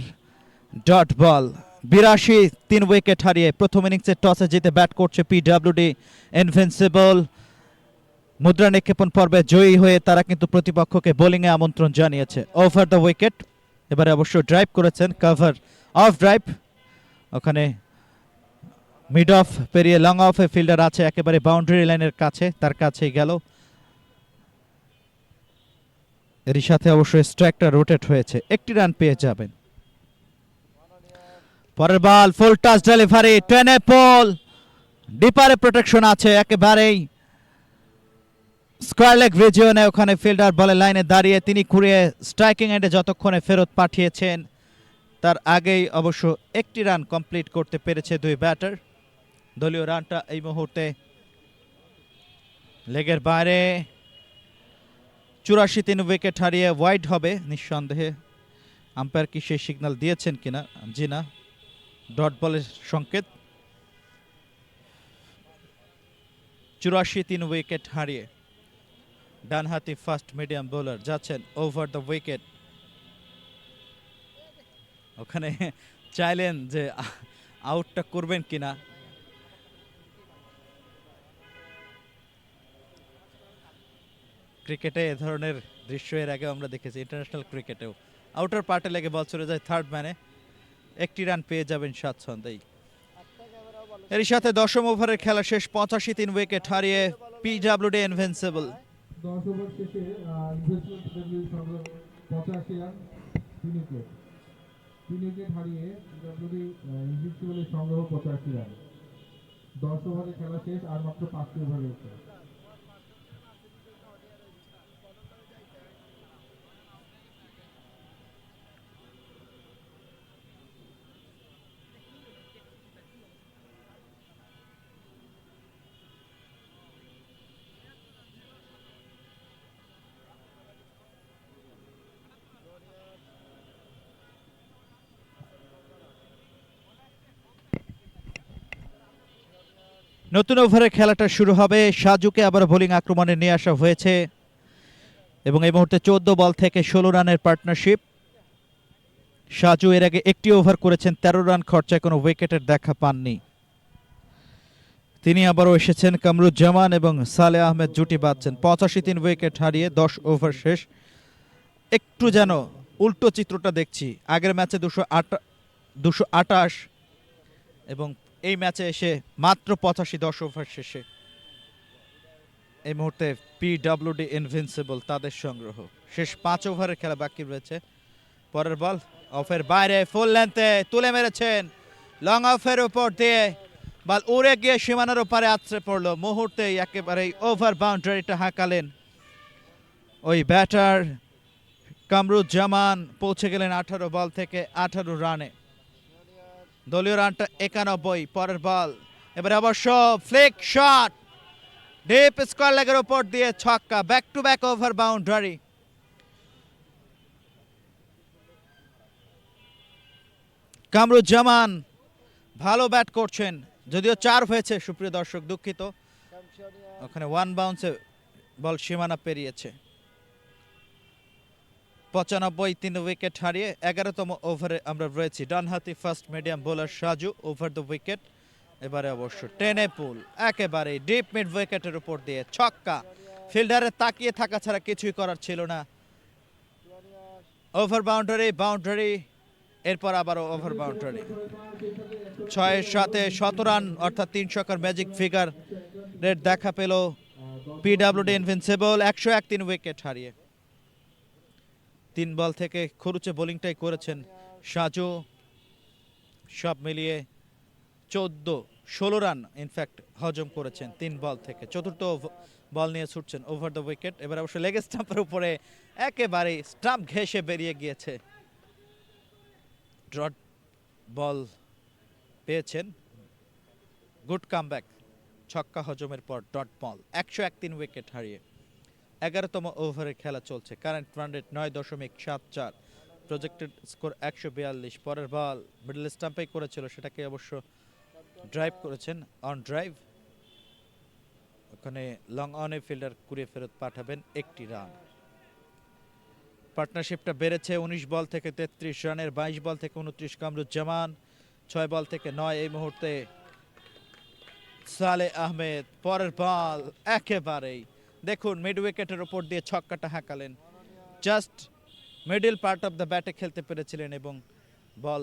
Dot ball. ৮২ ৩ উইকেট হারিয়ে প্রথম ইনিংসে টসে জিতে ব্যাট করছে পিডব্লিউডি ইনভিনসিবল। মুদ্রা নিক্ষেপণ পর্বে জয়ী হয়ে তারা কিন্তু প্রতিপক্ষকে বোলিংয়ে আমন্ত্রণ জানিয়েছে। ওভার দ্য উইকেট, এবারে অবশ্য ড্রাইভ করেছেন, কভার অফ ড্রাইভ। ওখানে মিড অফ পেরিয়ে লং অফে ফিল্ডার আছে একেবারে বাউন্ডারি লাইনের কাছে, তার কাছেই গেল। এরই সাথে অবশ্যই স্ট্রাইকটা রোটেট হয়েছে, একটি রান পেয়ে যাবেন। পরের বল ফুল টাচ ডেলিভারি, টেনে পোল, ডিপারে প্রোটেকশন আছে একেবারেই। স্কয়ার লেগ রিজিয়নে ওখানে ফিল্ডার বলে লাইনে দাঁড়িয়ে তিনি ঘুরিয়ে স্ট্রাইকিং এন্ডে যতক্ষণে ফেরত পাঠিয়েছেন, তার আগেই অবশ্য একটি রান কমপ্লিট করতে পেরেছে দুই ব্যাটার। দলীয় রানটা এই মুহূর্তে লেগের বাইরে। ৮৪ ৩ উইকেট হারিয়ে ওয়াইড হবে নিঃসন্দেহে। আম্পায়ার কি সেই সিগন্যাল দিয়েছেন কিনা, জি না, ডট বলের সংকেত। ৮৪ ৩ উইকেট হারিয়ে ডানহাতি ফাস্ট মিডিয়াম বোলার যাচ্ছেন ওভার দ্য উইকেট। ওখানে চাইলেন যে আউটটা করবেন কিনা। ক্রিকেটে এ ধরনের দৃশ্য এর আগে আমরা দেখেছি, ইন্টারন্যাশনাল ক্রিকেটেও। আউটার পার্টে লেগে বল চলে যায় থার্ড ম্যানে, একটি রান পেয়ে যাবেন স্বাচ্ছন্দ্যেই। এর সাথে দশম ওভারের খেলা শেষ। ৮৫ ৩ উইকেট হারিয়ে পিডব্লিউডি ইনভিনসিবল। ১০ ওভার শেষে ইনভেস্টমেন্ট পিডব্লিউ সংগ্রহ ৮৫ রান, ৩ উইকেট। ৩ উইকেট হারিয়ে পিডব্লিউডি ইনভিনসিবলের সংগ্রহ ৮৫ রান। ১০ ওভারে খেলা শেষ, আর মাত্র ৫টি ওভার রয়েছে। নতুন ওভারের খেলাটা শুরু হবে। সাজুকে আবার বোলিং আক্রমণে নিয়ে আসা হয়েছে এবং এই মুহূর্তে ১৪ বল থেকে ১৬ রানের পার্টনারশিপ। সাজু এর আগে একটি ওভার করেছেন, 13 রান খরচায় কোনো উইকেটের দেখা পাননি। তিনি আবারও এসেছেন। কামরুজ্জামান এবং সালে আহমেদ জুটি বাঁধছেন। 85 উইকেট হারিয়ে 10 ওভার শেষ। একটু যেন উল্টো চিত্রটা দেখছি। আগের ম্যাচে 228 এবং এই ম্যাচে এসে মাত্র 85 10 ওভার শেষে। এই মুহূর্তে পিডব্লিউডি ইনভিনসিবল তাদের সংগ্রহ। শেষ 5 ওভারের খেলা বাকি রয়েছে। পরের বল অফের বাইরে, ফুল লেন্থে তুলে মেরেছেন, লং অফের উপর দিয়ে বল উড়ে গিয়ে সীমানার ওপারে আছড়ে পড়লো। মুহূর্তেই একেবারেই ওভার বাউন্ডারিটা হাঁকালেন ওই ব্যাটার কামরুজ্জামান। পৌঁছে গেলেন 18 বল থেকে 18 রানে। দলীয় রানটা 91। পরের বল এবারে অবশ্য ফ্লিক শট, ডিপ স্কোয়ার লেগের উপর দিয়ে ছক্কা। Back to back over boundary. Kamruzzaman ভালো ব্যাট করছেন, যদিও 4 হয়েছে সুপ্রিয় দর্শক, দুঃখিত। ওখানে 1 বাউন্সে বল সীমানা পেরিয়েছে। 95 3 উইকেট হারিয়ে 11তম ওভারে আমরা রয়েছি। ডানহাতি fast medium bowler Saju over the wicket. এবারে অবশ্য টেনে পুল, একেবারে ডিপ মিড উইকেটের উপর দিয়ে ছক্কা। ফিল্ডারের তাকিয়ে থাকা ছাড়া কিছুই করার ছিল না। ওভার বাউন্ডারি, বাউন্ডারি, এরপর আবারও ওভার বাউন্ডারি। 6 7 17 রান অর্থাৎ 3 ছক্কার ম্যাজিক ফিগার রেট দেখা পেল পিডব্লিউডি ইনভিনসিবল 101 3 উইকেট হারিয়ে। 3 বল থেকে খরুচে বোলিংটাই করেছেন সাজু। সব মিলিয়ে 14-16 রান ইনফ্যাক্ট হজম করেছেন 3 বল থেকে। চতুর্থ বল নিয়ে ছুটছেন ওভার দ্য উইকেট। এবার অবশ্য লেগ স্টাম্পের উপরে একেবারে স্টাম্প ঘেঁষে বেরিয়ে গিয়েছে। ডট বল পেয়েছেন, গুড কামব্যাক। ছক্কা হজমের পর ডট বল। 101 3 উইকেট হারিয়ে 11তম ওভারে খেলা চলছে। Current run rate 9.74, projected score 142। পরের বল মিডল স্টাম্পেই করেছিল, সেটাকে অবশ্য ড্রাইভ করেছেন, অন ড্রাইভ। ওখানে লং অনে ফিল্ডার কুড়িয়ে ফেরত পাঠাবেন 1টি রান। পার্টনারশিপটা বেড়েছে 19 বল থেকে 33 রানের। 22 বল থেকে 29 কামরুজ্জামান, 6 বল থেকে 9 এই মুহূর্তে সালে আহমেদ। পরের বল একেবারেই দেখুন মিড উইকেটের উপর দিয়ে ছক্কাটা হাঁকালেন। Just middle part of the ব্যাটে খেলতে পেরেছিলেন এবং বল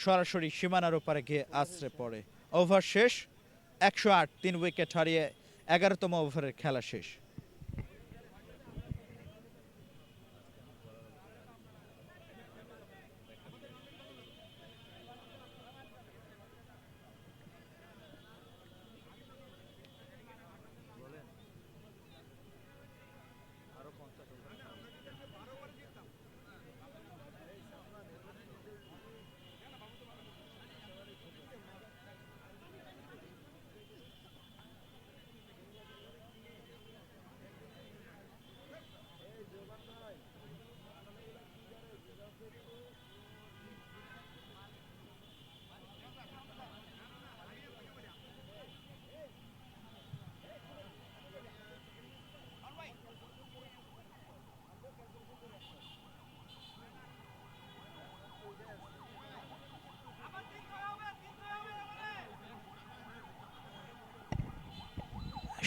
সরাসরি সীমানার ওপারে গিয়ে আছড়ে পড়ে। ওভার শেষ, 108 3 উইকেট হারিয়ে 11তম ওভারের খেলা শেষ।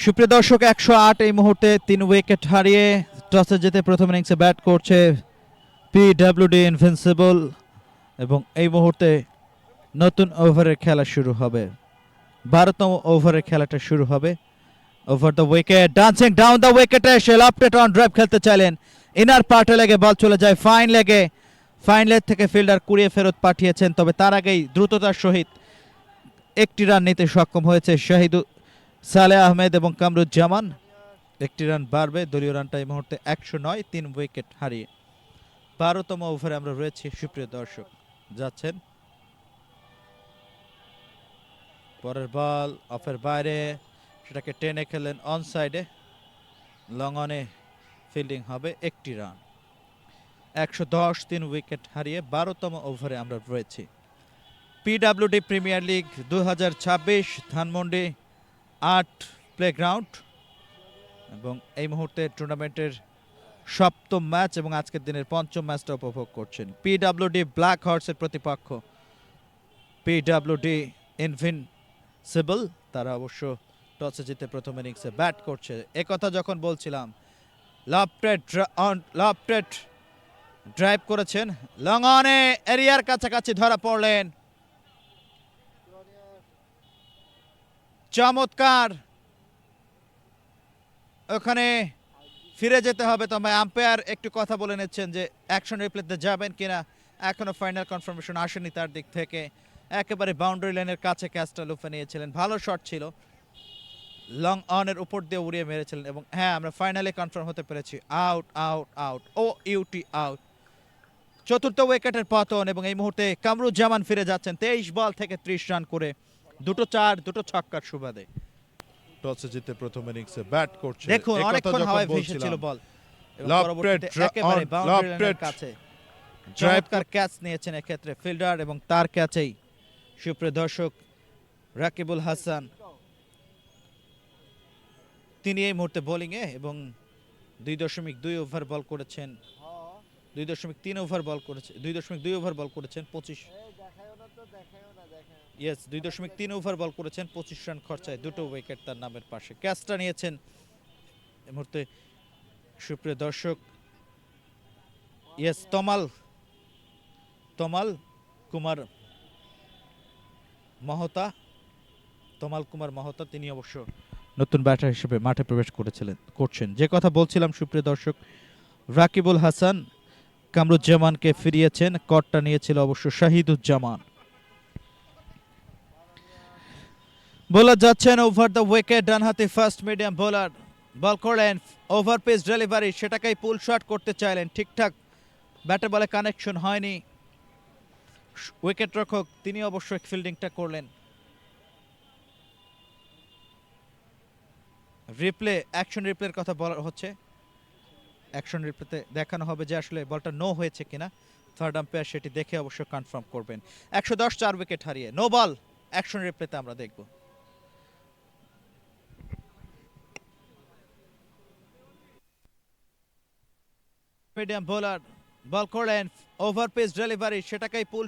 সুপ্রিয় দর্শক, 108 এই মুহূর্তে 3 উইকেট হারিয়ে টসে জিতে প্রথম ইনিংসে ব্যাট করছে পিডব্লিউডি ইনভিনসিবল এবং এই মুহূর্তে নতুন ওভারের খেলা শুরু হবে। 12তম ওভারের খেলাটা শুরু হবে। Over the wicket, dancing down the উইকেটে এসে লফটেড অন ড্রাইভ খেলতে চাইলেন। ইনার পার্টে লেগে বল চলে যায় ফাইন লেগে। ফাইন লেগ থেকে ফিল্ডার কুড়িয়ে ফেরত পাঠিয়েছেন, তবে তার আগেই দ্রুততার সহিত 1টি রান নিতে সক্ষম হয়েছে সালে আহমেদ এবং কামরুজ্জামান। 1টি রান বাড়বে, দলীয় রানটা এই মুহূর্তে 109 3 উইকেট হারিয়ে। 12তম ওভারে আমরা রয়েছি সুপ্রিয় দর্শক। যাচ্ছেন পরের বল অফের বাইরে, সেটাকে টেনে খেলেন অন সাইডে, লং অনে ফিল্ডিং হবে। 1টি রান, 110 3 উইকেট হারিয়ে 12তম ওভারে আমরা রয়েছি। PWD premier league 2026 Dhanmondi 8 playground এবং এই মুহূর্তে টুর্নামেন্টের সপ্তম ম্যাচ এবং আজকের দিনের পঞ্চম ম্যাচটা উপভোগ করছেন। পিডব্লিউডি ব্ল্যাক হর্সের প্রতিপক্ষ পিডব্লিউডি ইনভিনসিবল, তারা অবশ্য টসে জিতে প্রথম ইনিংসে ব্যাট করছে। একথা যখন বলছিলাম, লফটেড ড্রাইভ করেছেন, লং অনে এরিয়ার কাছাকাছি ধরা পড়লেন। চমৎকার, ওখানে ফিরে যেতে হবে, তবে আম্পায়ার একটু কথা বলে নিচ্ছেন যে অ্যাকশন রিপ্লেতে যাবেন কিনা। এখনো ফাইনাল কনফার্মেশন আসেনি তার দিক থেকে। একেবারে বাউন্ডারি লাইনের কাছে ক্যাচটা লুফে নিয়েছিলেন, ভালো শট ছিল, লং অনের উপর দিয়ে উড়িয়ে মেরেছিলেন। এবং হ্যাঁ, আমরা ফাইনালে কনফার্ম হতে পেরেছি, out out out, O U T out. চতুর্থ উইকেটের পতন এবং এই মুহূর্তে কামরুজ্জামান ফিরে যাচ্ছেন 23 বল থেকে 30 রান করে, দুটো চার দুটো ছক্কার সুবাদে। টসে জিতে প্রথম ইনিংসে ব্যাট করছে। দেখুন একথা অনেকক্ষণ যখন হাওয়ায় বলছিলাম, ভেসেছিল বল, এবং লফটেড পরবর্তীতে একেবারে বাউন্ডারি লাইনের কাছে ড্রাইভ চমৎকার ক্যাচ নিয়েছেন এক্ষেত্রে ফিল্ডার, এবং তার ক্যাচেই সুপ্রিয় দর্শক রাকিবুল হাসান তিনি এই মুহূর্তে বোলিংয়ে, এবং 2.2 ওভার বল করেছেন, 2.3 ওভার বল করেছে, 2.2 ওভার বল করেছেন 25, ইয়েস 2.3 ওভার বল করেছেন 25 রান খরচায়, দুটো উইকেট তার নামের পাশে। ক্যাচটা নিয়েছেন এই মুহূর্তে সুপ্রিয় দর্শক, ইয়েস তমাল কুমার মহতা, তিনি অবশ্য নতুন ব্যাটার হিসেবে মাঠে প্রবেশ করছেন। যে কথা বলছিলাম সুপ্রিয় দর্শক, রাকিবুল হাসান কামরুজ্জামানকে ফিরিয়েছেন, কটটা নিয়েছিল অবশ্য শাহিদুজ্জামান। বোলার যাচ্ছেন ওভার দ্য উইকেট, ডানহাতি ফাস্ট মিডিয়াম বোলার, বল করলেন ওভার পেস ডেলিভারি, সেটাকেই পুল শট করতে চাইলেন, ঠিকঠাক ব্যাটে বলে কানেকশন হয়নি। উইকেট রক্ষক তিনি অবশ্য ফিল্ডিংটা করলেন। রিপ্লে, অ্যাকশন রিপ্লের কথা বলা হচ্ছে, অ্যাকশন রিপ্লেতে দেখানো হবে যে আসলে বলটা নো হয়েছে কিনা। থার্ড আম্পায়ার সেটি দেখে অবশ্য কনফার্ম করবেন। 110 4 উইকেট হারিয়ে নো বল, অ্যাকশন রিপ্লেতে আমরা দেখব। মিডিয়াম বোলার, বল করলেন ওভার পেস ডেলিভারি, সেটাকেই পুল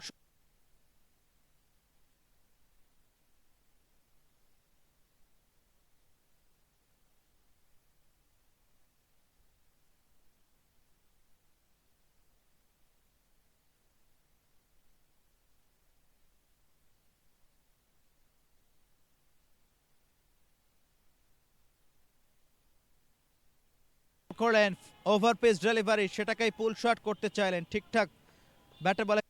করলেন, ওভার পেস ডেলিভারি, সেটাকেই পুল শট করতে চাইলেন, ঠিকঠাক ব্যাটে বলে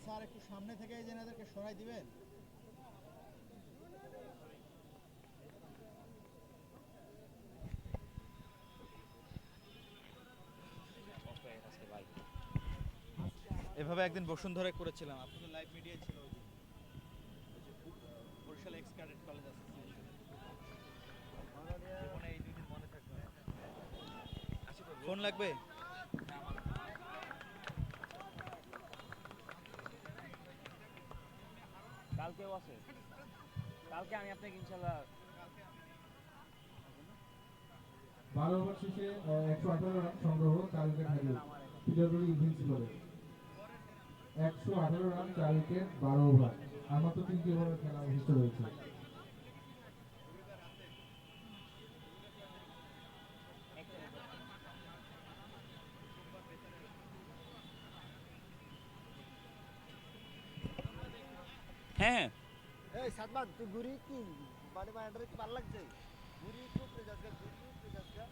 স্যার একটু সামনে থেকে এনাদেরকে সরাই দিবেন। এভাবে একদিন বসুন্ধরায় করেছিলাম, আপনাদের লাইভ মিডিয়ায় ছিল ওই দিন। Barishal ex cadet college association, জীবনে এই দুই দিন মনে থাকবে। ফোন লাগবে? কালকেও আছে, কালকে আমি আপনাকে ইনশাল্লাহ 12 ওভার শেষে 118 রান সংগ্রহ, 4 উইকেট হারিয়ে পিডব্লিউডি ইনভিনসিবলের 118 রান 4 উইকেট 12 ওভার, আর মাত্র 3টি ওভারের খেলা অবশিষ্ট রয়েছে। হ্যাঁ এই সাদমান তুই ঘুরি কি মানে মাইন্ডারে কি ভালো লাগছে ঘুরি খুব প্রেজাজকা ঘুরি প্রেজাজকা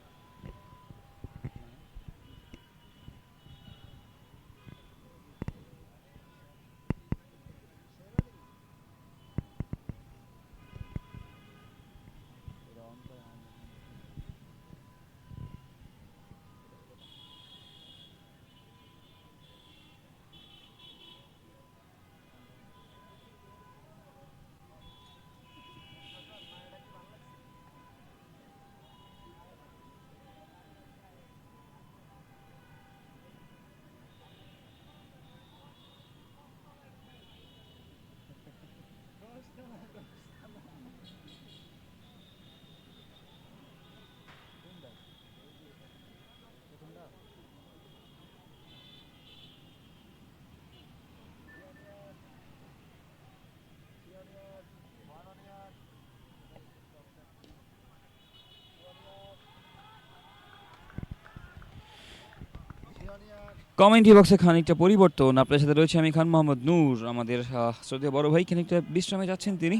কমেন্ট্রি বক্সে খানিকটা পরিবর্তন, আপনার সাথে রয়েছে আমি খান মোহাম্মদ নূর। আমাদের শ্রদ্ধেয় বড় ভাই খানিকটা বিশ্রামে যাচ্ছেন তিনি।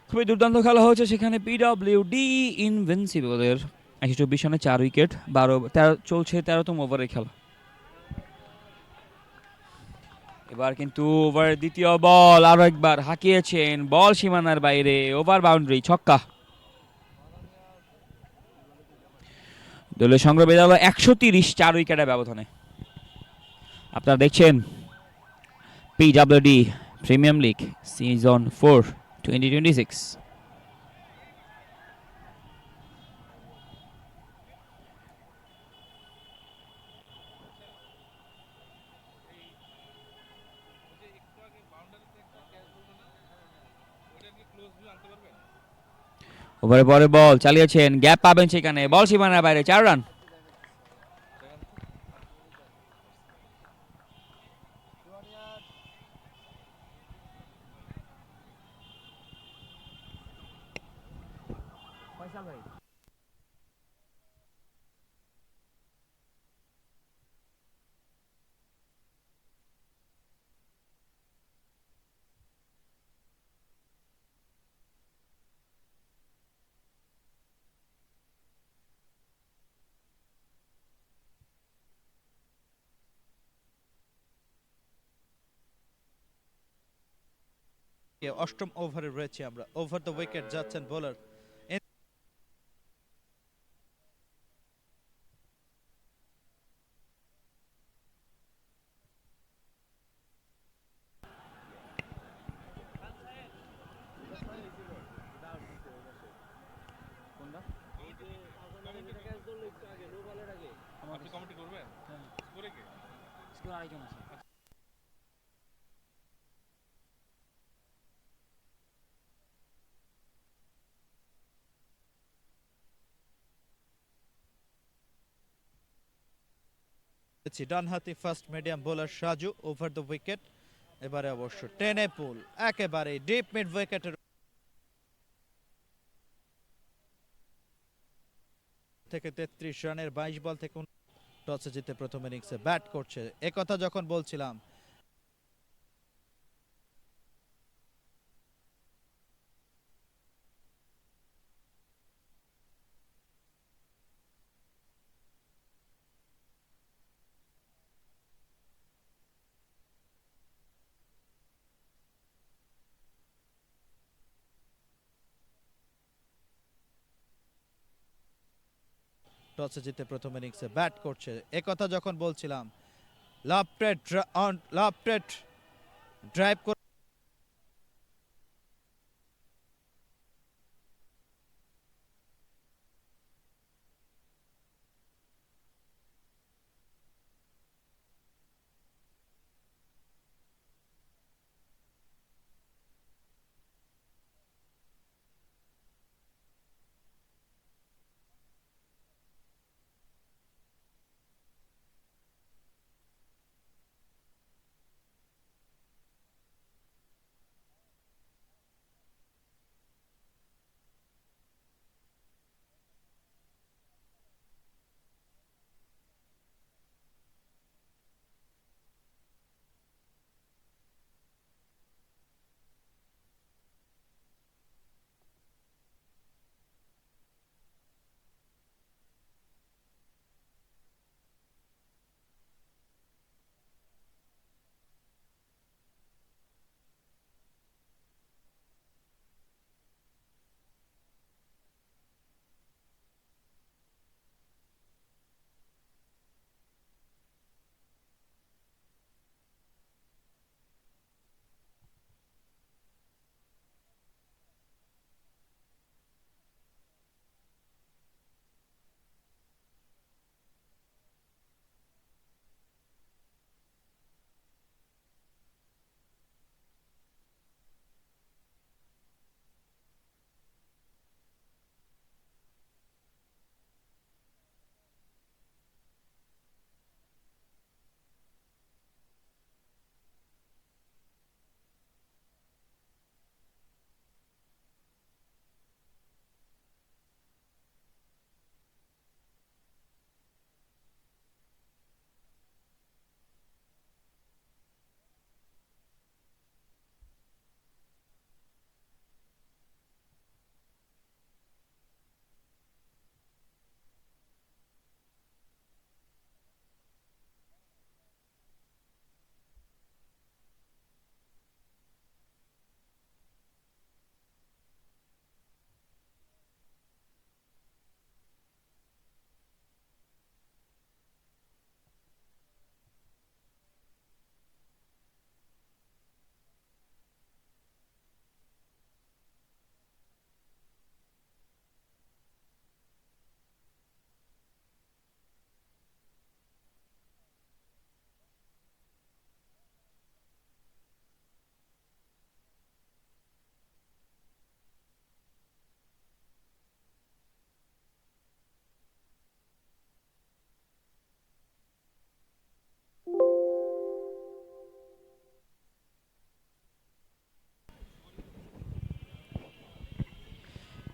খুবই দুর্দান্ত খেলা হয়েছে সেখানে পিডব্লিউডি ইনভিনসিবলের 124 রানে 4 উইকেট, 13 চলছে 13তম ওভারের খেলা। এবার কিন্তু ওভারের দ্বিতীয় বল, আরো একবার হাঁকিয়েছেন, বল সীমানার বাইরে, ওভার বাউন্ডারি, ছক্কা। দলীয় সংগ্রহ বেড়ে গেল 130, 4 উইকেটের ব্যবধানে। আপনারা দেখছেন পিডব্লিউডি প্রিমিয়াম লিগ সিজন 4 2026। ওভারে পরে বল চালিয়েছেন, গ্যাপ পাবেন সেখানে, বল সীমানার বাইরে, 4 রান। অষ্টম ওভারে রয়েছে আমরা। ওভার দ্য উইকেট যাচ্ছেন বোলার ডানহাতি first medium bowler Saju. Over the wicket এবারে অবশ্য টেনে পুল, একেবারে ডিপ মিড উইকেটের থেকে 33 রানের 22 বল থেকে টসে জিতে প্রথম ইনিংসে ব্যাট করছে। একথা যখন বলছিলাম, টসে জিতে প্রথম ইনিংসে ব্যাট করছে। একথা যখন বলছিলাম, লাফটেড ড্রাইভ করে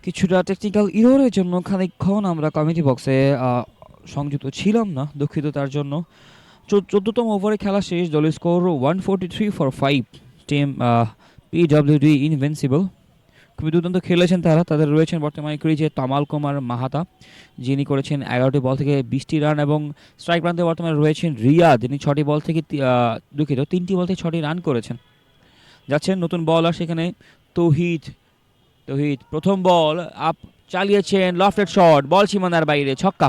কিছুটা টেকনিক্যাল ইররের জন্য খানিকক্ষণ আমরা কমিটি বক্সে সংযুক্ত ছিলাম না, দুঃখিত তার জন্য। 14তম ওভারে খেলা শেষ, দলের score 143 for 5। Team PWD invincible খুবই দুর্দান্ত খেলেছেন তারা। তাদের রয়েছেন বর্তমানে ক্রিজে তমাল কুমার মাহাতা, যিনি করেছেন 11টি বল থেকে 20টি রান, এবং স্ট্রাইক প্রান্তে বর্তমানে রয়েছেন রিয়াদ, যিনি 6টি বল থেকে দুঃখিত 3টি বল থেকে 6টি রান করেছেন। যাচ্ছেন নতুন বলার সেখানে তৌহিদ। তৌহিদ প্রথম বল আপ চালিয়েছেন, লফটেড শট, বল সীমানার বাইরে, ছক্কা।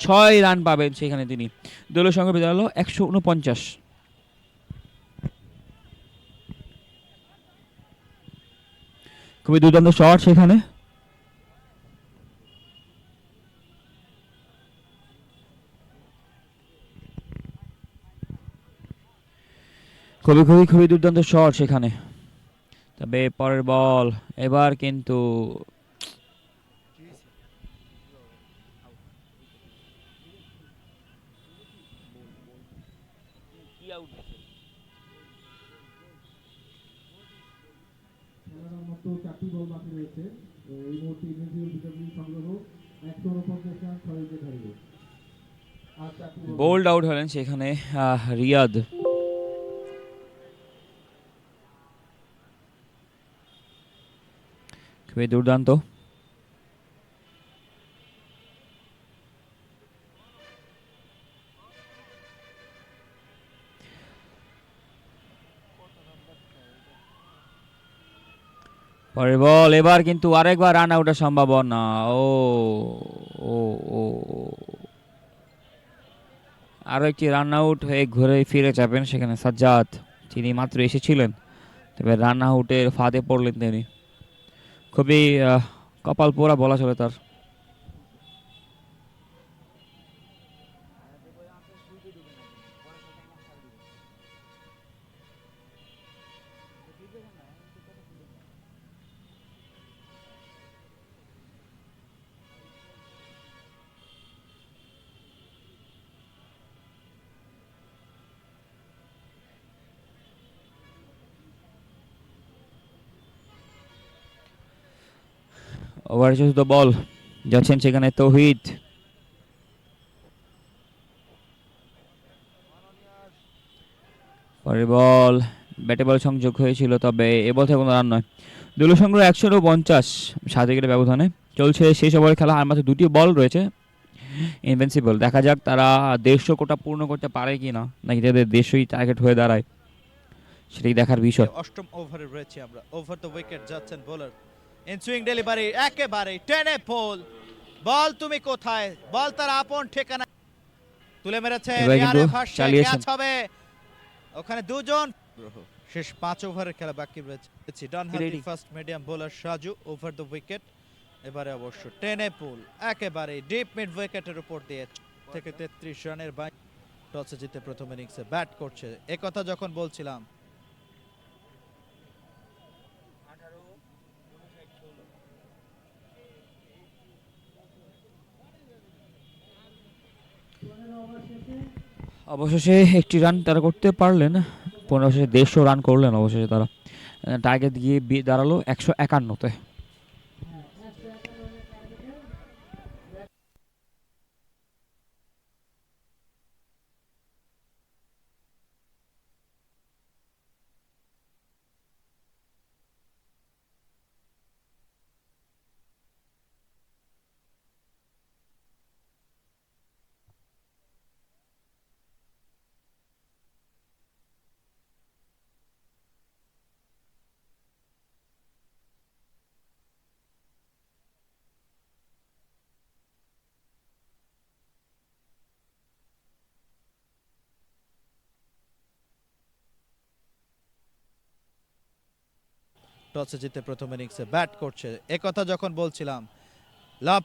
6 রান পাবেন সেখানে তিনি। দলীয় সঙ্গে বিদায় হলো 149। খুবই দুর্দান্ত শট সেখানে। খুবই খুবই খুবই দুর্দান্ত শট সেখানে। তবে পরের বল এবার কিন্তু খেলার মতো 4টি বল বাকি রয়েছে। এই মুহূর্তে ইনভিনসিবল বিডব্লিউ সংগ্রহ 149 রান 6 উইকেট হারিয়ে। আর 4টি বল বোল্ড আউট হলেন সেখানে রিয়াদ। খুবই দুর্দান্ত। পরের বল এবার কিন্তু আরেকবার রান আউটের সম্ভাবনা। ও ও ও ও। আরও একটি রান আউট হয়ে ঘুরে ফিরে যাবেন সেখানে সাজ্জাদ, তিনি মাত্র এসেছিলেন, তবে রান আউটের ফাঁদে পড়লেন তিনি। খুবই কপাল পোড়া বলা চলে তার। ওভার চতুর্থ বল, যাচ্ছেন সেখানে তৌহিদ। পরের বল ব্যাটে বল সংযোগ হয়েছিল, তবে এ বল থেকে কোনো রান নয়। দলীয় সংগ্রহ 150 7 উইকেটের ব্যবধানে। চলছে শেষ ওভারে খেলা, আর মাত্র 2টি বল রয়েছে ইনভিনসিবল। দেখা যাক তারা 150 কোটা পূর্ণ করতে পারে কিনা, নাকি তাদের 150ই টার্গেট হয়ে দাঁড়ায়, সেটাই দেখার বিষয়। অষ্টম ওভারে রয়েছে আমরা। ওভার দ্য উইকেট যাচ্ছেন বোলার, ইন সুইং ডেলিভারি একেবারে টেনে পোল। বল তুমি কোথায়, বল তার আপন ঠিকানা তুলে মেরেছে। এবার কিন্তু রিয়ারে ভাসছে, চালিয়েছেন। ক্যাচ হবে ওখানে দুজন। শেষ 5 ওভারের খেলা বাকি রয়েছে। ডানহাতি Ready. First medium bowler Saju over the wicket. এবারে অবশ্য টেনে পুল একেবারে ডিপ মিড উইকেটের উপর দিয়ে থেকে 33 রানের বাইরে টসে জিতে প্রথম ইনিংসে ব্যাট করছে। একথা যখন বলছিলাম অবশেষে একটি রান তারা করতে পারলেন, অবশেষে 150 রান করলেন অবশেষে তারা। টার্গেট গিয়ে দাঁড়ালো 151-তে। টসে জিতে প্রথম ইনিংসে ব্যাট করছে। একথা যখন বলছিলাম লাভ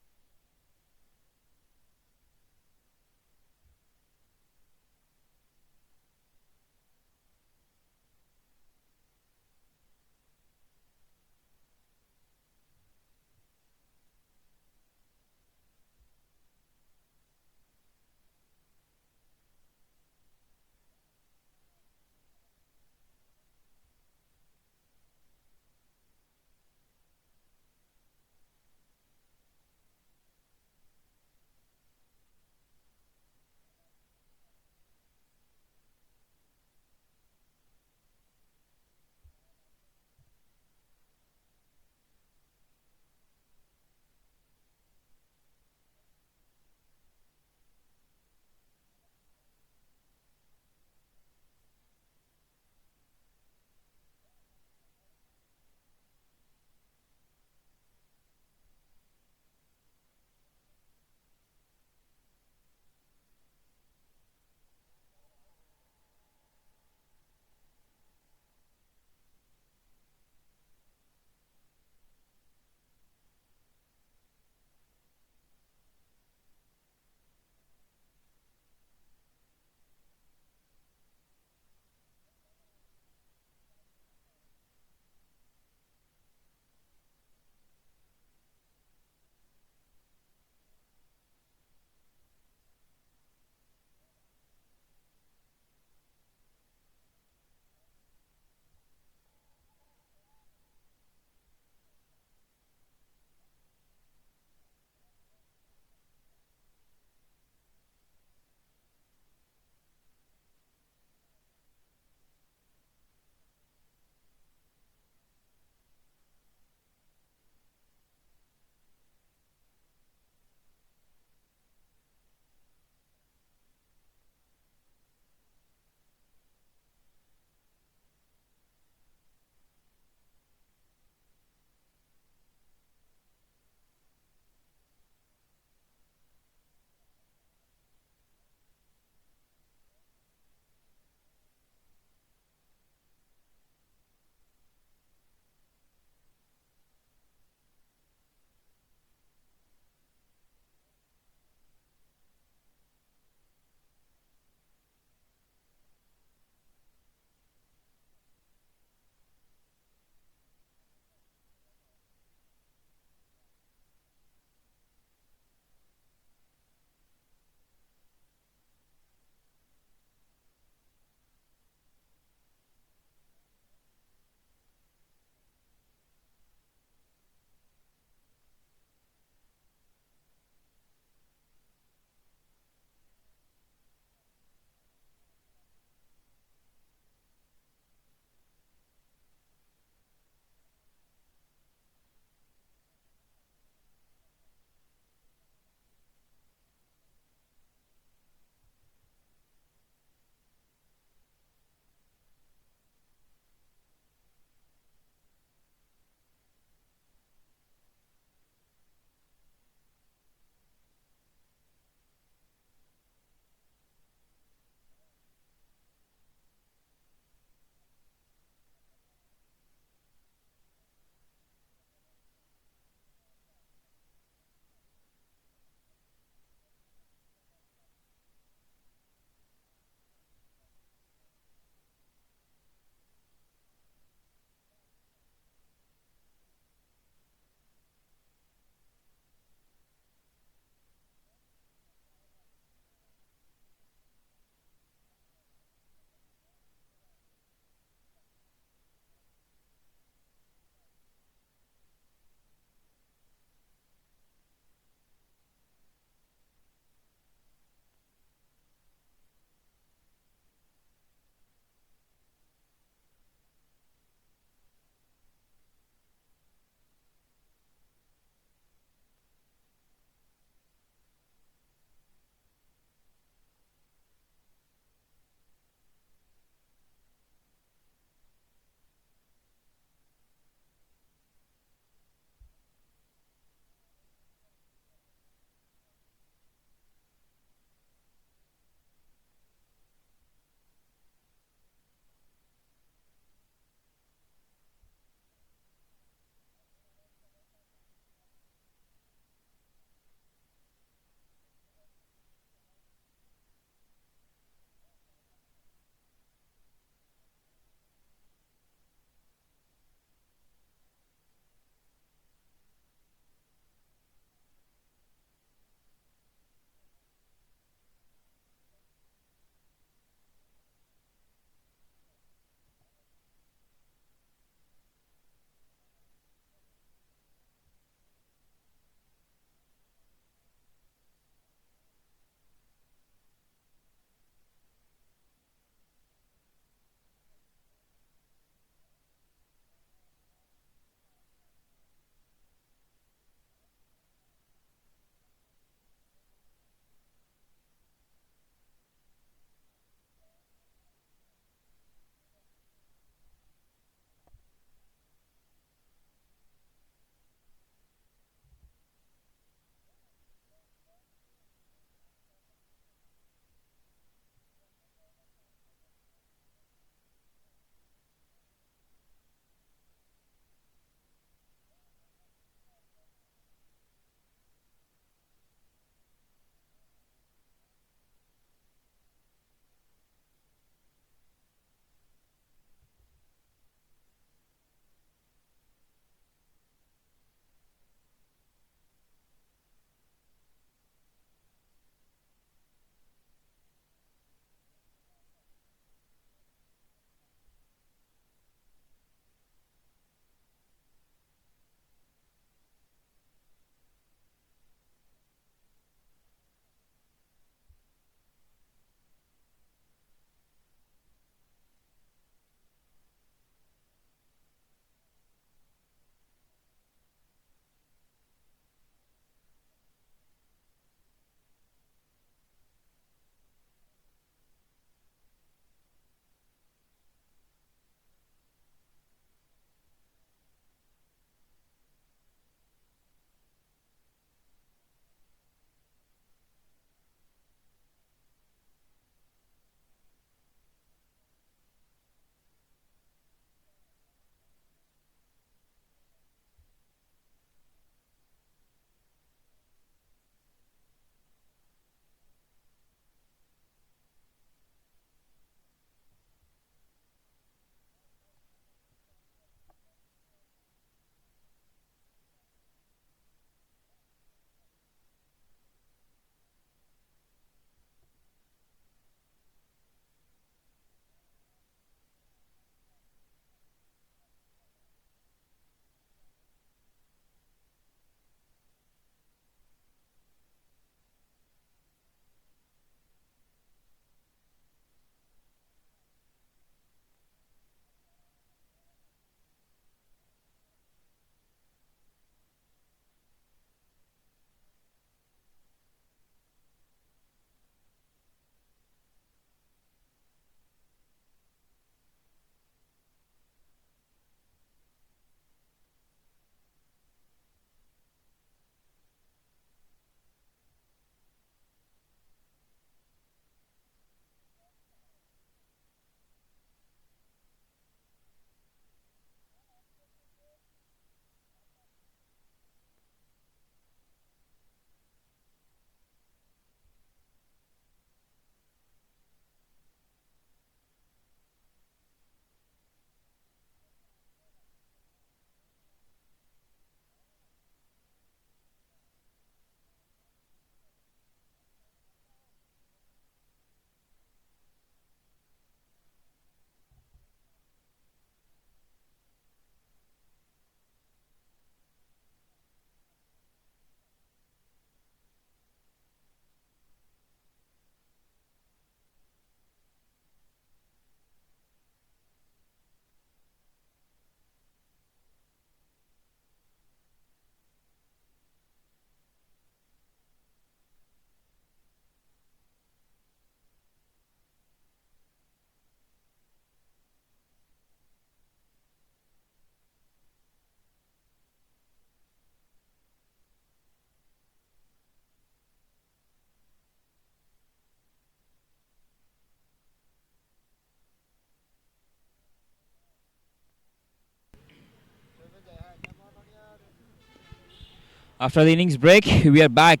After the innings break, we are back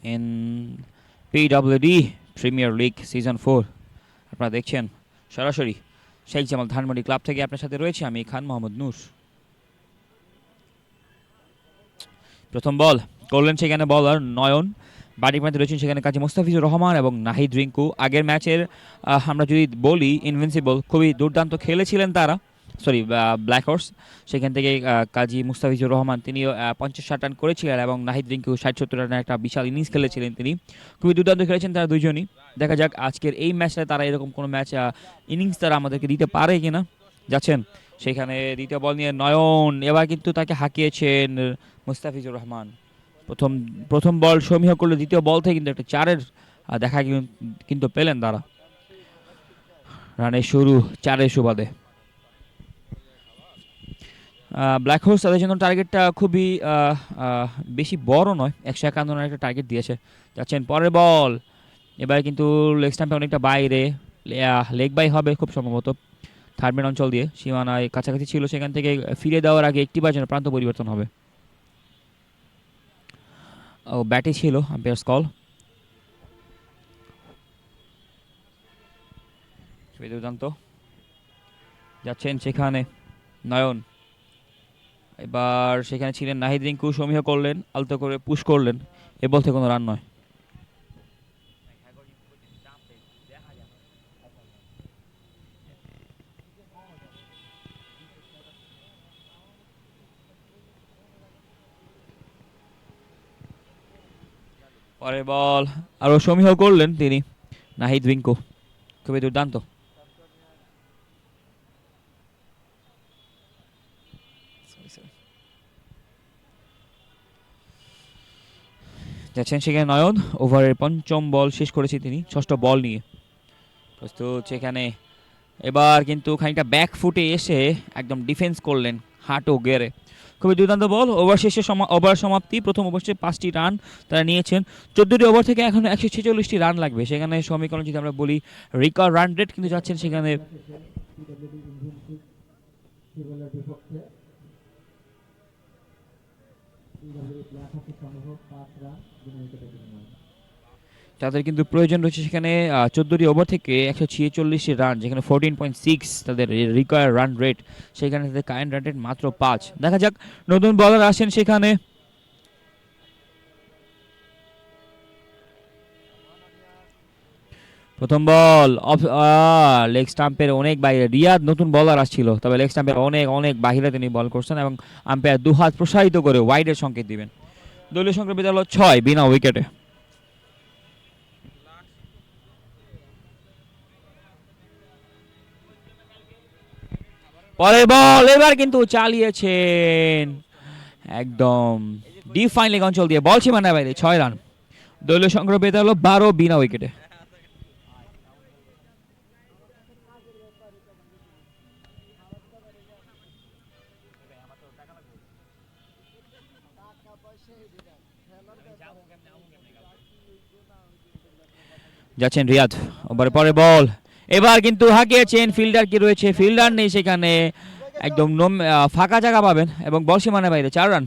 in PWD Premier League Season 4. আপনারা দেখছেন সরাসরি শেখ জামাল ধানমন্ডি ক্লাব থেকে। আপনার সাথে রয়েছে আমি খান মোহাম্মদ নূর। প্রথম বল করলেন সেখানে বলার নয়ন, ব্যাটিং প্রান্তে রয়েছেন সেখানে কাজী মোস্তাফিজুর রহমান এবং নাহিদ রিঙ্কু। আগের ম্যাচের আমরা যদি বলি ইনভিনসিবল, খুবই দুর্দান্ত খেলেছিলেন তারা, ব্ল্যাক হর্স। সেখান থেকে কাজী মুস্তাফিজুর রহমান তিনিও 50-60 রান করেছিলেন এবং নাহিদ রিঙ্কু 60-70 রানের একটা বিশাল ইনিংস খেলেছিলেন। তিনি খুবই দুর্দান্ত খেলেছেন তারা দুজনই। দেখা যাক আজকের এই ম্যাচটা তারা এরকম কোনো ম্যাচ ইনিংস তারা আমাদেরকে দিতে পারে কিনা। যাচ্ছেন সেখানে দ্বিতীয় বল নিয়ে নয়ন, এবার কিন্তু তাকে হাঁকিয়েছেন মুস্তাফিজুর রহমান। প্রথম বল সমীহ করলে দ্বিতীয় বল থেকে কিন্তু একটা 4-এর দেখা কিন্তু পেলেন তারা। রানের শুরু 4-এর সুবাদে। ব্ল্যাক হোর্স তাদের জন্য টার্গেটটা খুবই বেশি বড় নয়, 151 রানের একটা টার্গেট দিয়েছে। যাচ্ছেন পরের বল, এবার কিন্তু লেগ স্টাম্পে অনেকটা বাইরে, লেগ বাই হবে খুব সম্ভবত। থার্ডম্যান অঞ্চল দিয়ে সীমানায় কাছাকাছি ছিল, সেখান থেকে ফিরে দেওয়ার আগে একটি বার যেন প্রান্ত পরিবর্তন হবে। ও ব্যাটে ছিল আম্পায়ার্স কল। দুর্দান্ত যাচ্ছেন সেখানে নয়ন, এবার সেখানে ছিলেন নাহিদ রিঙ্কু, সমীহ করলেন, আলতো করে পুশ করলেন। এ বল থেকে কোনো রান নয়। পরের বল আরও সমীহ করলেন তিনি, নাহিদ রিঙ্কু। খুবই দুর্দান্ত। যাচ্ছেন সেখানে নয়ন, ওভারের পঞ্চম বল শেষ করেছে তিনি 6ষ্ঠ বল নিয়ে প্রস্তুত সেখানে। এবার কিন্তু খানিকটা ব্যাক ফুটে এসে একদম ডিফেন্স করলেন হাঁটু গেড়ে। খুবই দুর্দান্ত বল। ওভার শেষে ওভার সমাপ্তি, প্রথম ওভারে 5টি রান তারা নিয়েছেন। 14টি ওভার থেকে এখন 146টি রান লাগবে। সেখানে সমীকরণ যদি আমরা বলি রেকর্ড রান রেট কিন্তু যাচ্ছেন সেখানে তাদের কিন্তু প্রয়োজন রয়েছে সেখানে 14টি ওভার থেকে 146 রান, যেখানে 14.6 তাদের রিকোয়ার্ড রান রেট, সেখানে তাদের কারেন্ট রান রেট মাত্র 5। দেখা যাক নতুন বলার আসেন সেখানে। প্রথম বল লেগ স্টাম্পের অনেক বাইরে, রিয়াদ নতুন বলার আসছিল, তবে লেগ স্টাম্পের অনেক অনেক বাইরে তিনি বল করছেন এবং আম্পায়ার দুহাত প্রসারিত করে ওয়াইডের সংকেত দিবেন। দলীয় সংখ্যা বিদ্যালয় 6 বিনা উইকেটে। পরের বল এবার কিন্তু চালিয়েছেন একদম ডিফাইন লেগ অঞ্চল দিয়ে, বল সীমানার বাইরে, 6 রান। দলীয় সংগ্রহ পেতে হলো 12 বিনা উইকেটে। যাচ্ছেন রিয়াদ, ওভারে পরে বল, এবার কিন্তু হাঁকিয়েছেন। ফিল্ডার কি রয়েছে, ফিল্ডার নেই সেখানে, একদম ফাঁকা জায়গা পাবেন এবং বল সীমানার বাইরে, 4 রান।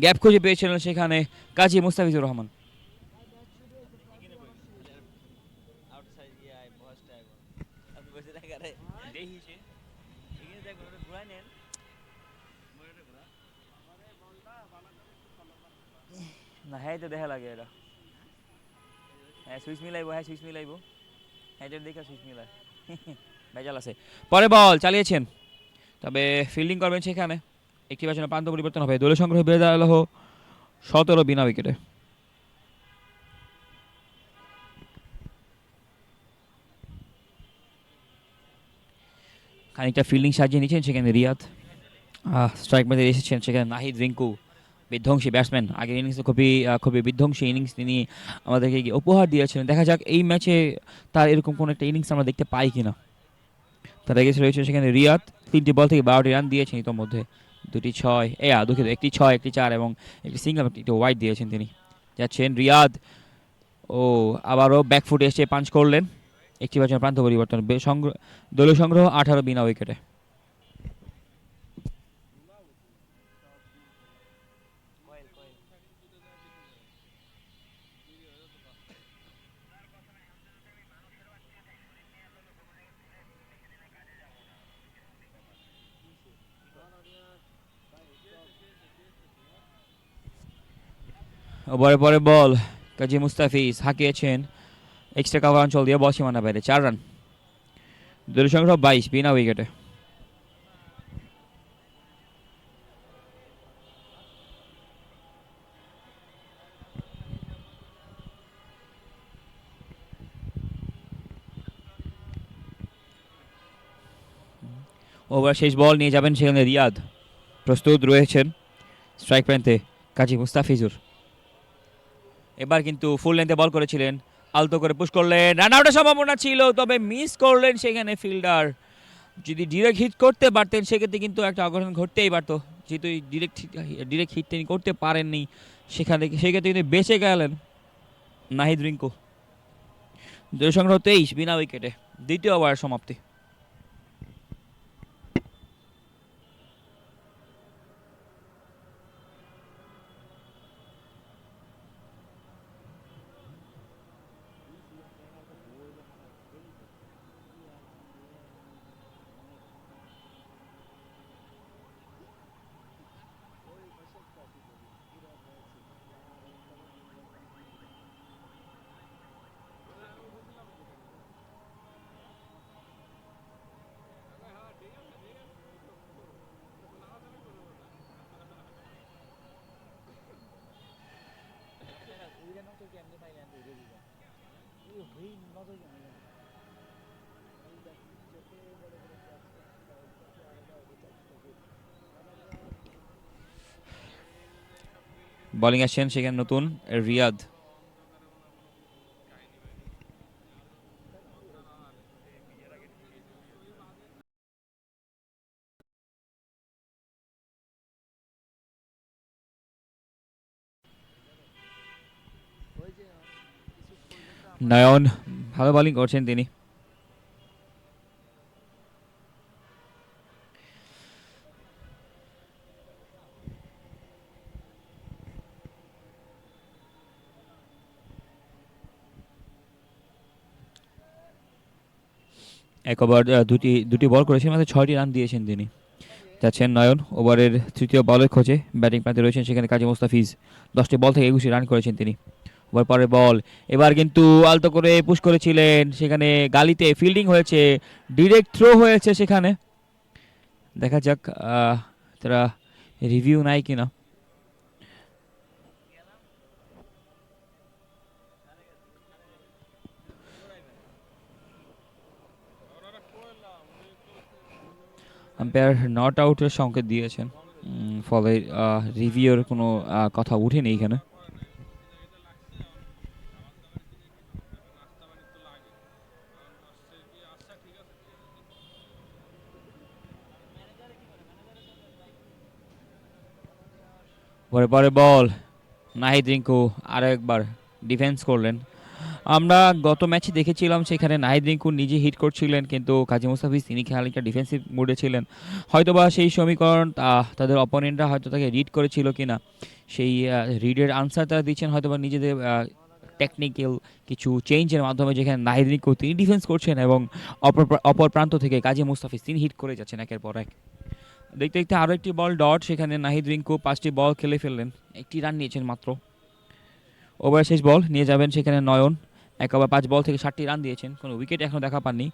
গ্যাপ খুঁজে পেয়েছিলেন সেখানে কাজী মুস্তাফিজুর রহমান। না হ্যাঁ তো দেখা লাগে এটা, হ্যাঁ সুইচ মিলাইবো, হ্যাঁ সুইচ মিলাইবো, হ্যাঁ এটা দেখা সুইচ মিলাই ভেজাল আছে। পরে বল চালিয়েছেন, তবে ফিল্ডিং করবেন সেখানে, একটি বাজনে প্রান্ত পরিবর্তন হবে। দলীয় সংগ্রহ বেড়ে দাঁড়ালো 17 বিনা উইকেটে। খানিকটা ফিল্ডিং সাজিয়ে নিয়েছেন সেখানে রিয়াদ, স্ট্রাইক মেরে এসেছেন সেখানে নাহিদ রিঙ্কু, বিধ্বংসী ব্যাটসম্যান। আগের ইনিংসে খুবই বিধ্বংসী ইনিংস তিনি আমাদেরকে উপহার দিয়েছিলেন। দেখা যাক এই ম্যাচে তার এরকম কোনো একটা ইনিংস আমরা দেখতে পাই কিনা। তার আগে রয়েছে সেখানে রিয়াদ, 3টি বল থেকে 12টি রান দিয়েছেন ইতোমধ্যে, 2টি 6, দুঃখিত 1টি 6, 1টি 4 এবং একটি সিঙ্গেল, একটি ওয়াইড দিয়েছেন তিনি। যাচ্ছেন রিয়াদ, আবারও ব্যাকফুটে এসে পাঞ্চ করলেন, একটি বাজনে প্রান্ত পরিবর্তন। দলীয় সংগ্রহ 18 বিনা উইকেটে। ওভারের পরে বল কাজী মুস্তাফিজ হাঁকিয়েছেন এক্সট্রা কাভার অঞ্চল দিয়ে, বল সীমানা বাইরে, 4 রান। দলীয় সংগ্রহ 22 বিনা উইকেটে। ওভার শেষ বল নিয়ে যাবেন সেখানে রিয়াদ, প্রস্তুত রয়েছেন স্ট্রাইক প্রান্তে কাজী মুস্তাফিজুর। এবার কিন্তু ফুল লেন্থে বল করেছিলেন, আলতো করে পুশ করলেন, রান আউটের সম্ভাবনা ছিল, তবে মিস করলেন সেখানে ফিল্ডার। যদি ডিরেক্ট হিট করতে পারতেন সেক্ষেত্রে কিন্তু একটা অঘটন ঘটতেই পারতো, যেহেতু ডিরেক্ট হিট তিনি করতে পারেননি, সেখানে সেক্ষেত্রে কিন্তু বেঁচে গেলেন নাহিদ রিঙ্কু। দলীয় সংগ্রহ 23 বিনা উইকেটে, দ্বিতীয় ওভার সমাপ্তি। বোলিং আসছেন সেখানে নতুন রিয়াদ। নয়ন ভালো বোলিং করছেন তিনি। এক ওভার দুটি বল করেছেন, মাত্র 6টি রান দিয়েছেন তিনি। যাচ্ছেন নয়ন ওভারের তৃতীয় বলের খোঁজে, ব্যাটিং প্রান্তে রয়েছেন সেখানে কাজী মুস্তাফিজ, 10টি বল থেকে 21 রান করেছেন তিনি। ওভার পরের বল, এবার কিন্তু আলতো করে পুশ করেছিলেন, সেখানে গালিতে ফিল্ডিং হয়েছে, ডিরেক্ট থ্রো হয়েছে সেখানে। দেখা যাক তারা রিভিউ নাই কিনা। আম্পায়ার নট আউটের সংকেত দিয়েছেন, ফলে রিভিউর কোনো কথা উঠেনি এখানে। পরে পরে বল, নাহিদ রিঙ্কু আরও একবার ডিফেন্স করলেন। আমরা গত ম্যাচে দেখেছিলাম সেখানে নাহিদ রিঙ্কু নিজে হিট করছিলেন, কিন্তু কাজী মুস্তাফিজ তিনি খানিকটা ডিফেন্সিভ মুডে ছিলেন। হয়তোবা সেই সমীকরণ তাদের অপোনেন্টরা হয়তো তাকে রিড করেছিল কিনা, সেই রিডের আনসার তারা দিচ্ছেন হয়তোবা নিজেদের টেকনিক্যাল কিছু চেঞ্জের মাধ্যমে, যেখানে নাহিদ রিঙ্কু তিনি ডিফেন্স করছেন এবং অপর প্রান্ত থেকে কাজী মুস্তাফিজ তিনি হিট করে যাচ্ছেন একের পর এক। দেখতে দেখতে আরও একটি বল ডট, সেখানে নাহিদ রিঙ্কু 5টি বল খেলে ফেললেন, 1টি রান নিয়েছেন মাত্র। ওভার শেষ বল নিয়ে যাবেন সেখানে নয়ন, 1 ওভার 5 বল থেকে 7টি রান দিয়েছেন, কোনো উইকেট এখনও দেখা পাননি।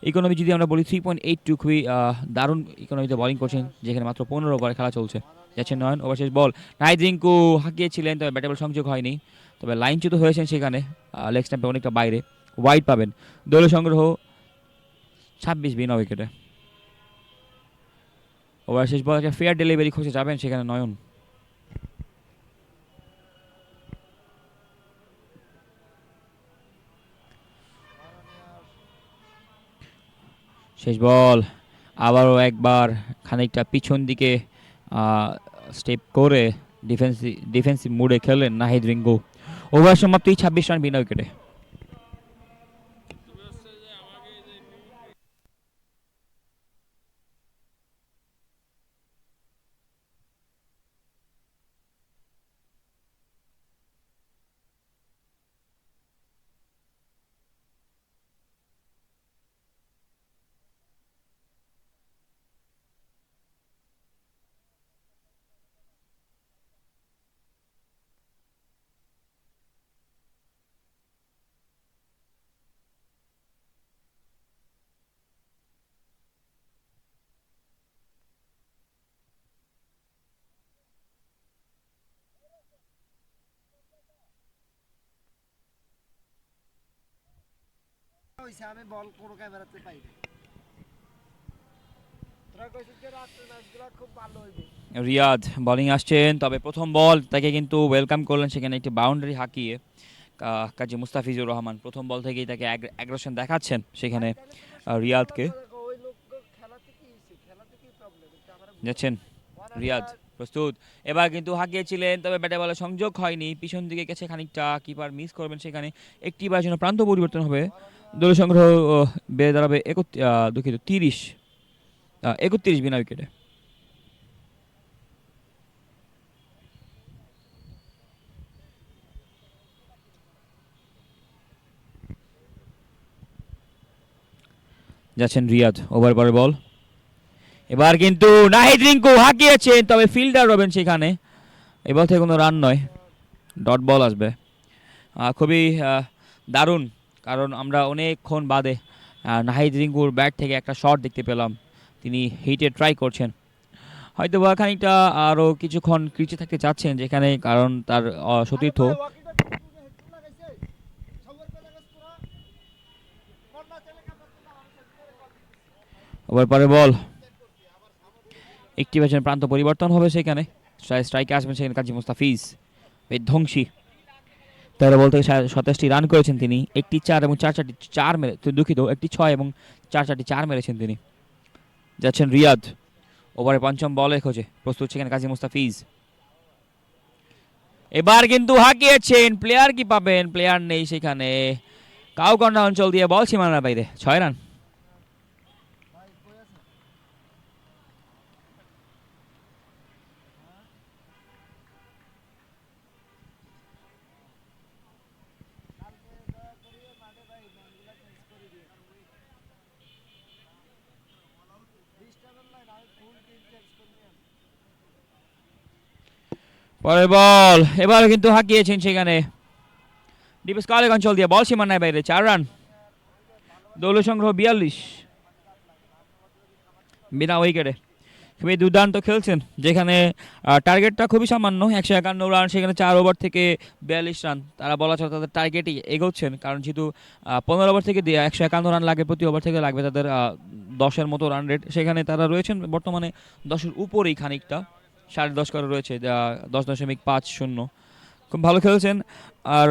ইকোনমি যদি আমরা বলি 3.82, খুবই দারুণ ইকোনমিতে বোলিং করছেন, যেখানে মাত্র 15 ওভারে খেলা চলছে। যাচ্ছেন নয়ন, ওভার শেষ বল, নাহিদ রিঙ্কু হাঁকিয়েছিলেন, তবে ব্যাটেবল সংযোগ হয়নি, তবে লাইনচ্যুত হয়েছেন সেখানে, লেগ স্ট্যাম্পে অনেকটা বাইরে, ওয়াইড পাবেন। দলীয় সংগ্রহ 26 বিনা উইকেটে। ওভার শেষ বল, একটা ফেয়ার ডেলিভারি খুঁজে যাবেন সেখানে নয়ন। শেষ বল, আবারও একবার খানিকটা পিছন দিকে স্টেপ করে ডিফেন্সিভ মুডে খেললেন নাহিদ রিঙ্কু। ওভার সমাপ্তি 26 রান বিনা উইকেটে। হইছে আমি বল কোনো ক্যামেরাতে পাই না। তোরা কইছিস যে রাতের ম্যাচগুলো খুব ভালো হইবে। রিয়াদ বোলিং আসছেন, তবে প্রথম বল তাকে কিন্তু ওয়েলকাম করলেন সেখানে একটি বাউন্ডারি হাঁকিয়ে কাজী মুস্তাফিজুর রহমান। প্রথম বল থেকেই তাকে অ্যাগ্রেশন দেখাচ্ছেন সেখানে রিয়াদকে। ওই লোক খেলাতে কি হইছে? খেলাতে কি প্রবলেম? এটা আমরা যাচ্ছেন রিয়াদ, প্রস্তুত। এবার কিন্তু হাঁকিয়েছিলেন, তবে ব্যাটে বলে সংযোগ হয়নি, পিছন দিকে গেছে খানিকটা, কিপার মিস করবেন সেখানে। একটি বার জন্য প্রান্ত পরিবর্তন হবে, দলীয় সংগ্রহ বেড়ে দাঁড়াবে দুঃখিত 31 বিনা উইকেটে। যাচ্ছেন রিয়াদ, ওভার পরে বল। এবার কিন্তু নাহিদ রিঙ্কু হাঁকিয়েছেন, তবে ফিল্ডার রবেন সেখানে। এবার থেকে কোনো রান নয়, ডট বল আসবে। খুবই দারুণ, কারণ আমরা অনেকক্ষণ বাদে নাহিদ রিঙ্কুর ব্যাট থেকে একটা শট দেখতে পেলাম। তিনি হিটে ট্রাই করছেন, হয়তো বা খানিকটা আরও কিছুক্ষণ ক্রিচে থাকতে চাচ্ছেন যেখানে, কারণ তার সতীর্থ। ওভার পরে বল, একটি ব্যাচের প্রান্ত পরিবর্তন হবে সেখানে। স্ট্রাইকে আসবেন সেখানে কাজী মুস্তাফিজ, বিধ্বংসী। 13 বল থেকে 27টি রান করেছেন তিনি, একটি 4 এবং 4 চার মেরে, দুঃখিত, একটি 6 এবং 4 চার মেরেছেন তিনি। যাচ্ছেন রিয়াদ, ওভারে পঞ্চম বলে খোঁজে, প্রস্তুত সেখানে কাজী মুস্তাফিজ। এবার কিন্তু হাঁকিয়েছেন, প্লেয়ার কি পাবেন? প্লেয়ার নেই সেখানে, কাউকন্ডা অঞ্চল দিয়ে বল সীমানার বাইরে, 6 রান। পরের বল, এবার কিন্তু হাঁকিয়েছেন সেখানে, ডিপেস কালেক অঞ্চল দিয়ে বল সীমানার বাইরে, 4 রান। দলীয় সংগ্রহ 42 বিনা উইকেটে। খুবই দুর্দান্ত খেলছেন, যেখানে টার্গেটটা খুবই সামান্য, 151 রান, সেখানে 4 ওভার থেকে 42 রান। তারা বলা চলে তাদের টার্গেটই এগোচ্ছেন, কারণ যেহেতু 15 ওভার থেকে 151 রান লাগে, প্রতি ওভার থেকে লাগবে তাদের 10-এর মতো রান রেট। সেখানে তারা রয়েছেন বর্তমানে 10-এর উপরেই খানিকটা, 10.5 করে রয়েছে, 10.50। খুব ভালো খেলছেন। আর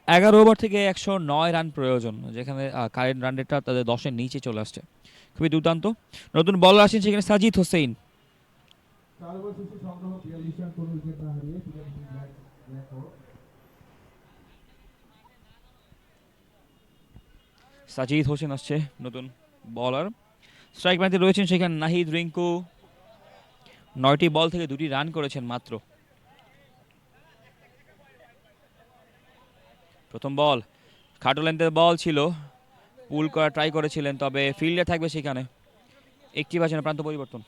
11 ওভার থেকে 109 রান প্রয়োজন, যেখানে কারেন্ট রান রেটটা তাদের 10-এর নিচে চলে আসছে। খুবই দুর্দান্ত। নতুন বলার আসেন সেখানে সাজিদ হোসেন। 4 ওভার শেষে সংগ্রহ 42 রান, কোনো উইকেট না হারিয়ে রেকর্ড। সাজিদ হোসেন আসছে নতুন বলার। স্ট্রাইক প্রান্তে রয়েছেন সেখানে নাহিদ রিঙ্কু, 9টি বল থেকে 2টি রান করেছেন মাত্র। প্রথম বল খাটো লেন্থের বল ছিল, পুল করা ট্রাই করেছিলেন, তবে ফিল্ডে থাকবে সেখানে। একটি বাজে প্রান্ত পরিবর্তন।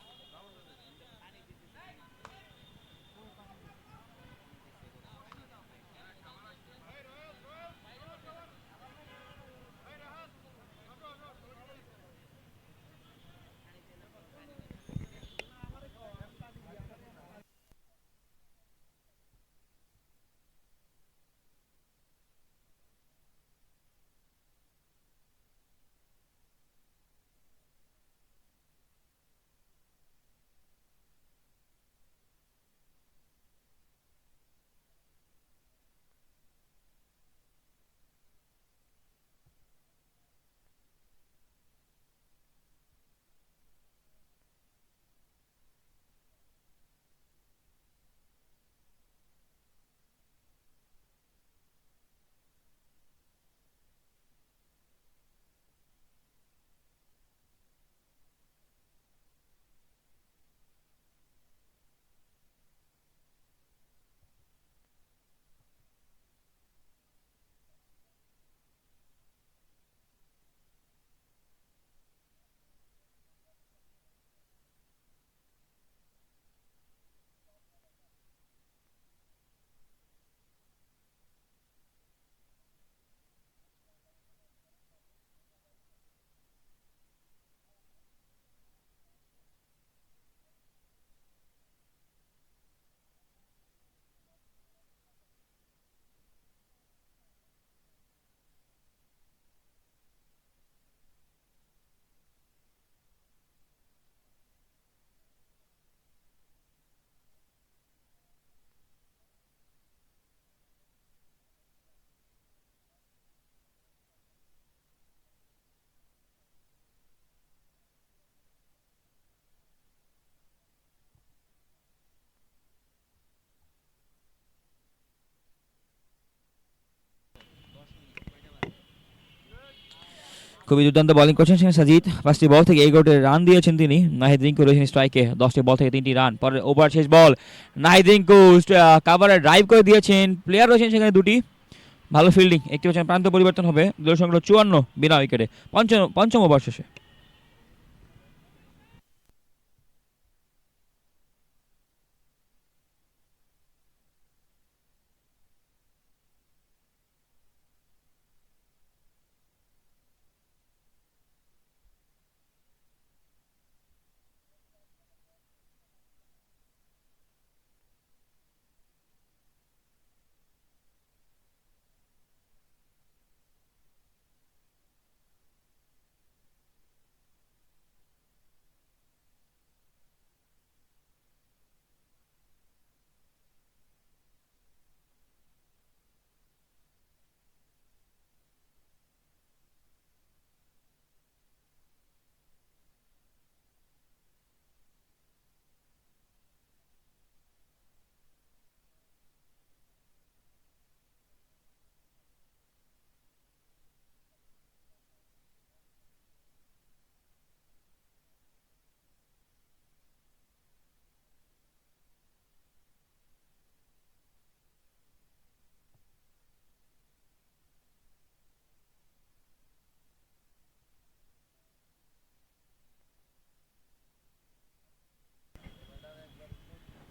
খুবই দুর্দান্ত বোলিং করছেন সেখানে সাজিদ। 5টি বল থেকে 11টি রান দিয়েছেন তিনি। নাহিদ রিঙ্কু রয়েছেন স্ট্রাইকে, 10টি বল থেকে 3টি রান। পরের ওভার শেষ বল, নাহিদ রিঙ্কু কাভারে ড্রাইভ করে দিয়েছেন। প্লেয়ার রয়েছেন সেখানে দুটি, ভালো ফিল্ডিং। একটি হচ্ছে প্রান্ত পরিবর্তন হবে, দল সংগ্রহ 54 বিনা উইকেটে পঞ্চম ওভার শেষে।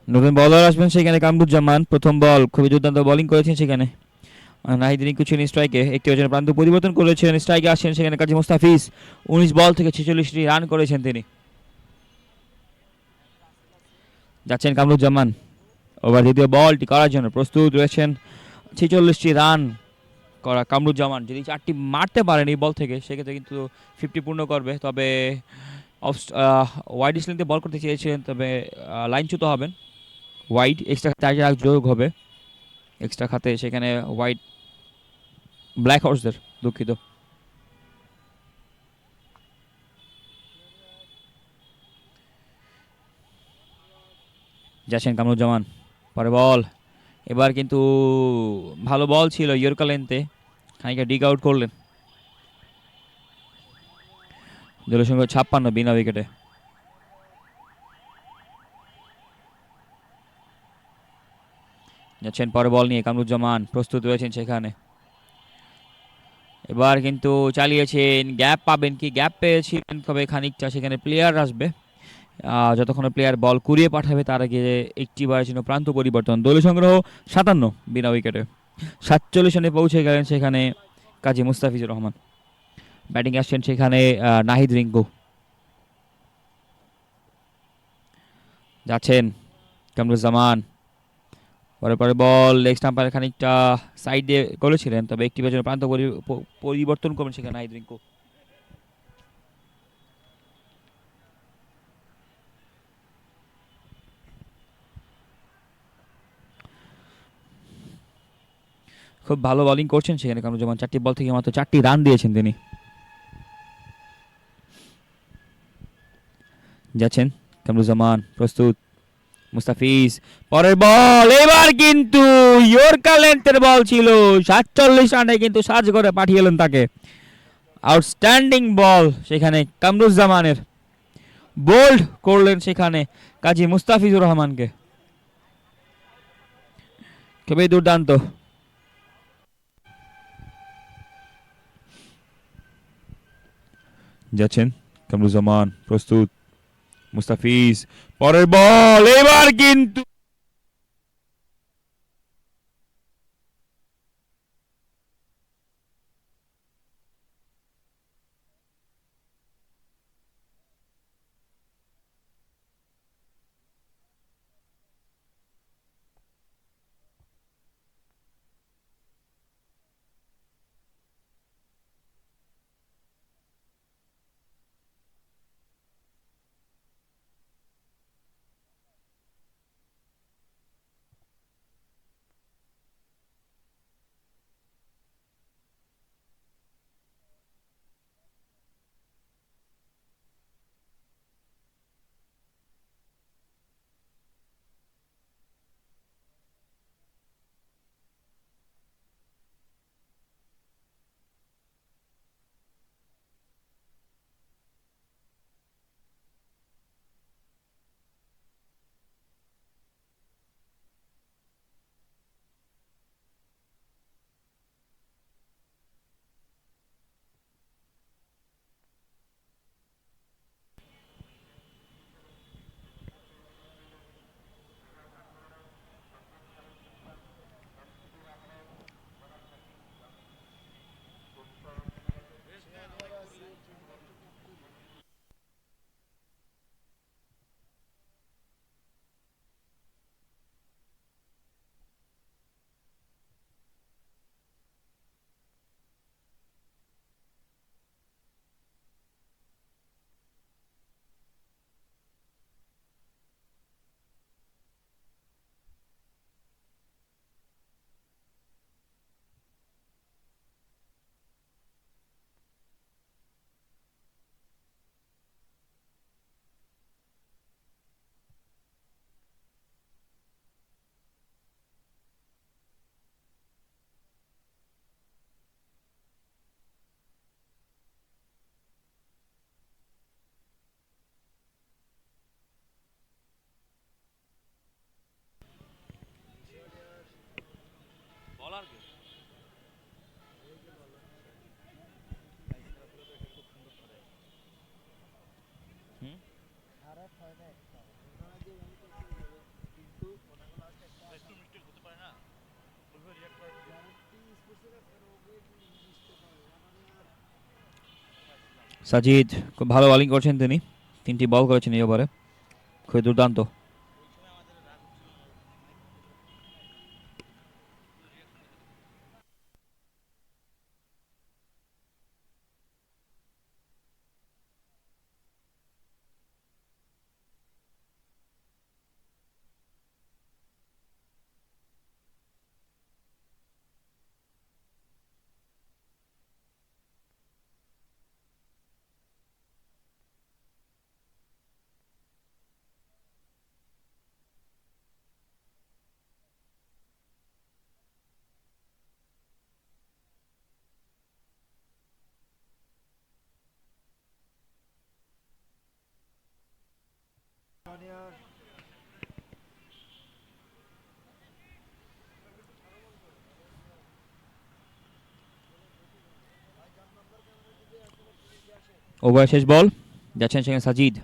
নতুন বলার আসবেন সেখানে কামরুজ্জামান। প্রথম বল, খুবই দুর্দান্ত বোলিং করেছেন সেখানে। নাহিদ রিঙ্কু ছিলেন স্ট্রাইকে, একটি ওজনের প্রান্ত পরিবর্তন করেছেন। স্ট্রাইকে আসছেন সেখানে কাজী মুস্তাফিজ, 19 বল থেকে 46টি রান করেছেন তিনি। যাচ্ছেন কামরুজ্জামান, ওভার দ্বিতীয় বলটি করার জন্য প্রস্তুত রয়েছেন। 46টি রান করা কামরুজ্জামান, যদি 4টি মারতে পারেন এই বল থেকে সেক্ষেত্রে কিন্তু 50 পূর্ণ করবে। তবে ওয়াইড স্লিংতে বল করতে চেয়েছিলেন, তবে লাইনচ্যুত হবেন। ওয়াইড এক্সট্রা চার্জার যোগ হবে এক্সট্রা খাতে, সেখানে ওয়াইড ব্ল্যাক হর্সদের, দুঃখিত। যাচ্ছেন কামরুজ্জামান, পরে বল, এবার কিন্তু ভালো বল ছিল ইয়র্কার লেন্থে, খানিকটা ডিগ আউট করলেন। দলের সঙ্গে 56 বিনা উইকেটে। যাচ্ছেন পরে বল নিয়ে কামরুজ্জামান, প্রস্তুত রয়েছেন সেখানে। এবার কিন্তু চালিয়েছেন, গ্যাপ পাবেন কি, গ্যাপ পেয়েছিলেন, তবে খানিকটা সেখানে প্লেয়ার আসবে। যতক্ষণ প্লেয়ার বল কুড়িয়ে পাঠাবে তার আগে একটি বারের জন্য প্রান্ত পরিবর্তন। দলীয় সংগ্রহ 57 বিনা উইকেটে। 47 রানে পৌঁছে গেলেন সেখানে কাজী মুস্তাফিজুর রহমান। ব্যাটিং আসছেন সেখানে নাহিদ রিঙ্কু। যাচ্ছেন কামরুজ্জামান, পরে পরে বল, লেগ স্টাম্পার খানিকটা সাইড দিয়ে করেছিলেন, তবে একটি বারের জন্য প্রান্ত পরিবর্তন করবেন সেখানে নাহিদ রিঙ্কু। খুব ভালো বোলিং করছেন সেখানে কামরুজ্জামান, 4টি বল থেকে মাত্র 4টি রান দিয়েছেন তিনি। যাচ্ছেন কামরুজ্জামান, প্রস্তুত মুস্তাফিজ, পরের বল, এবার কিন্তু ইয়র্কার লেন্থের বল ছিল। 47 রানে কিন্তু সাজ করে পাঠিয়ে এলেন তাকে। আউটস্ট্যান্ডিং বল সেখানে কামরুজ্জামানের, বোল্ড করলেন সেখানে কাজী মুস্তাফিজুর রহমানকে। খুবই দুর্দান্ত। যাচ্ছেন কামরুজ্জামান, প্রস্তুত মুস্তাফিজ, পরের বল, এবার কিন্তু সাজিদ খুব ভালো বোলিং করছেন তিনি, 3টি বল করেছেন এই ওভারে, খুবই দুর্দান্ত। ওভার শেষ বল, যাচ্ছেন সেখানে সাজিদ,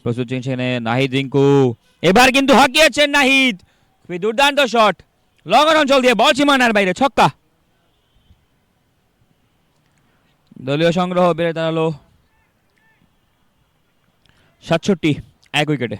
প্রস্তুত সেখানে নাহিদ রিঙ্কু, এবার কিন্তু হাঁকিয়েছেন নাহিদ, খুবই দুর্দান্ত শট, লং অঞ্চল দিয়ে বল সীমানার বাইরে, ছক্কা। দলীয় সংগ্রহ বেড়ে দাঁড়ালো 67, 1 উইকেটে।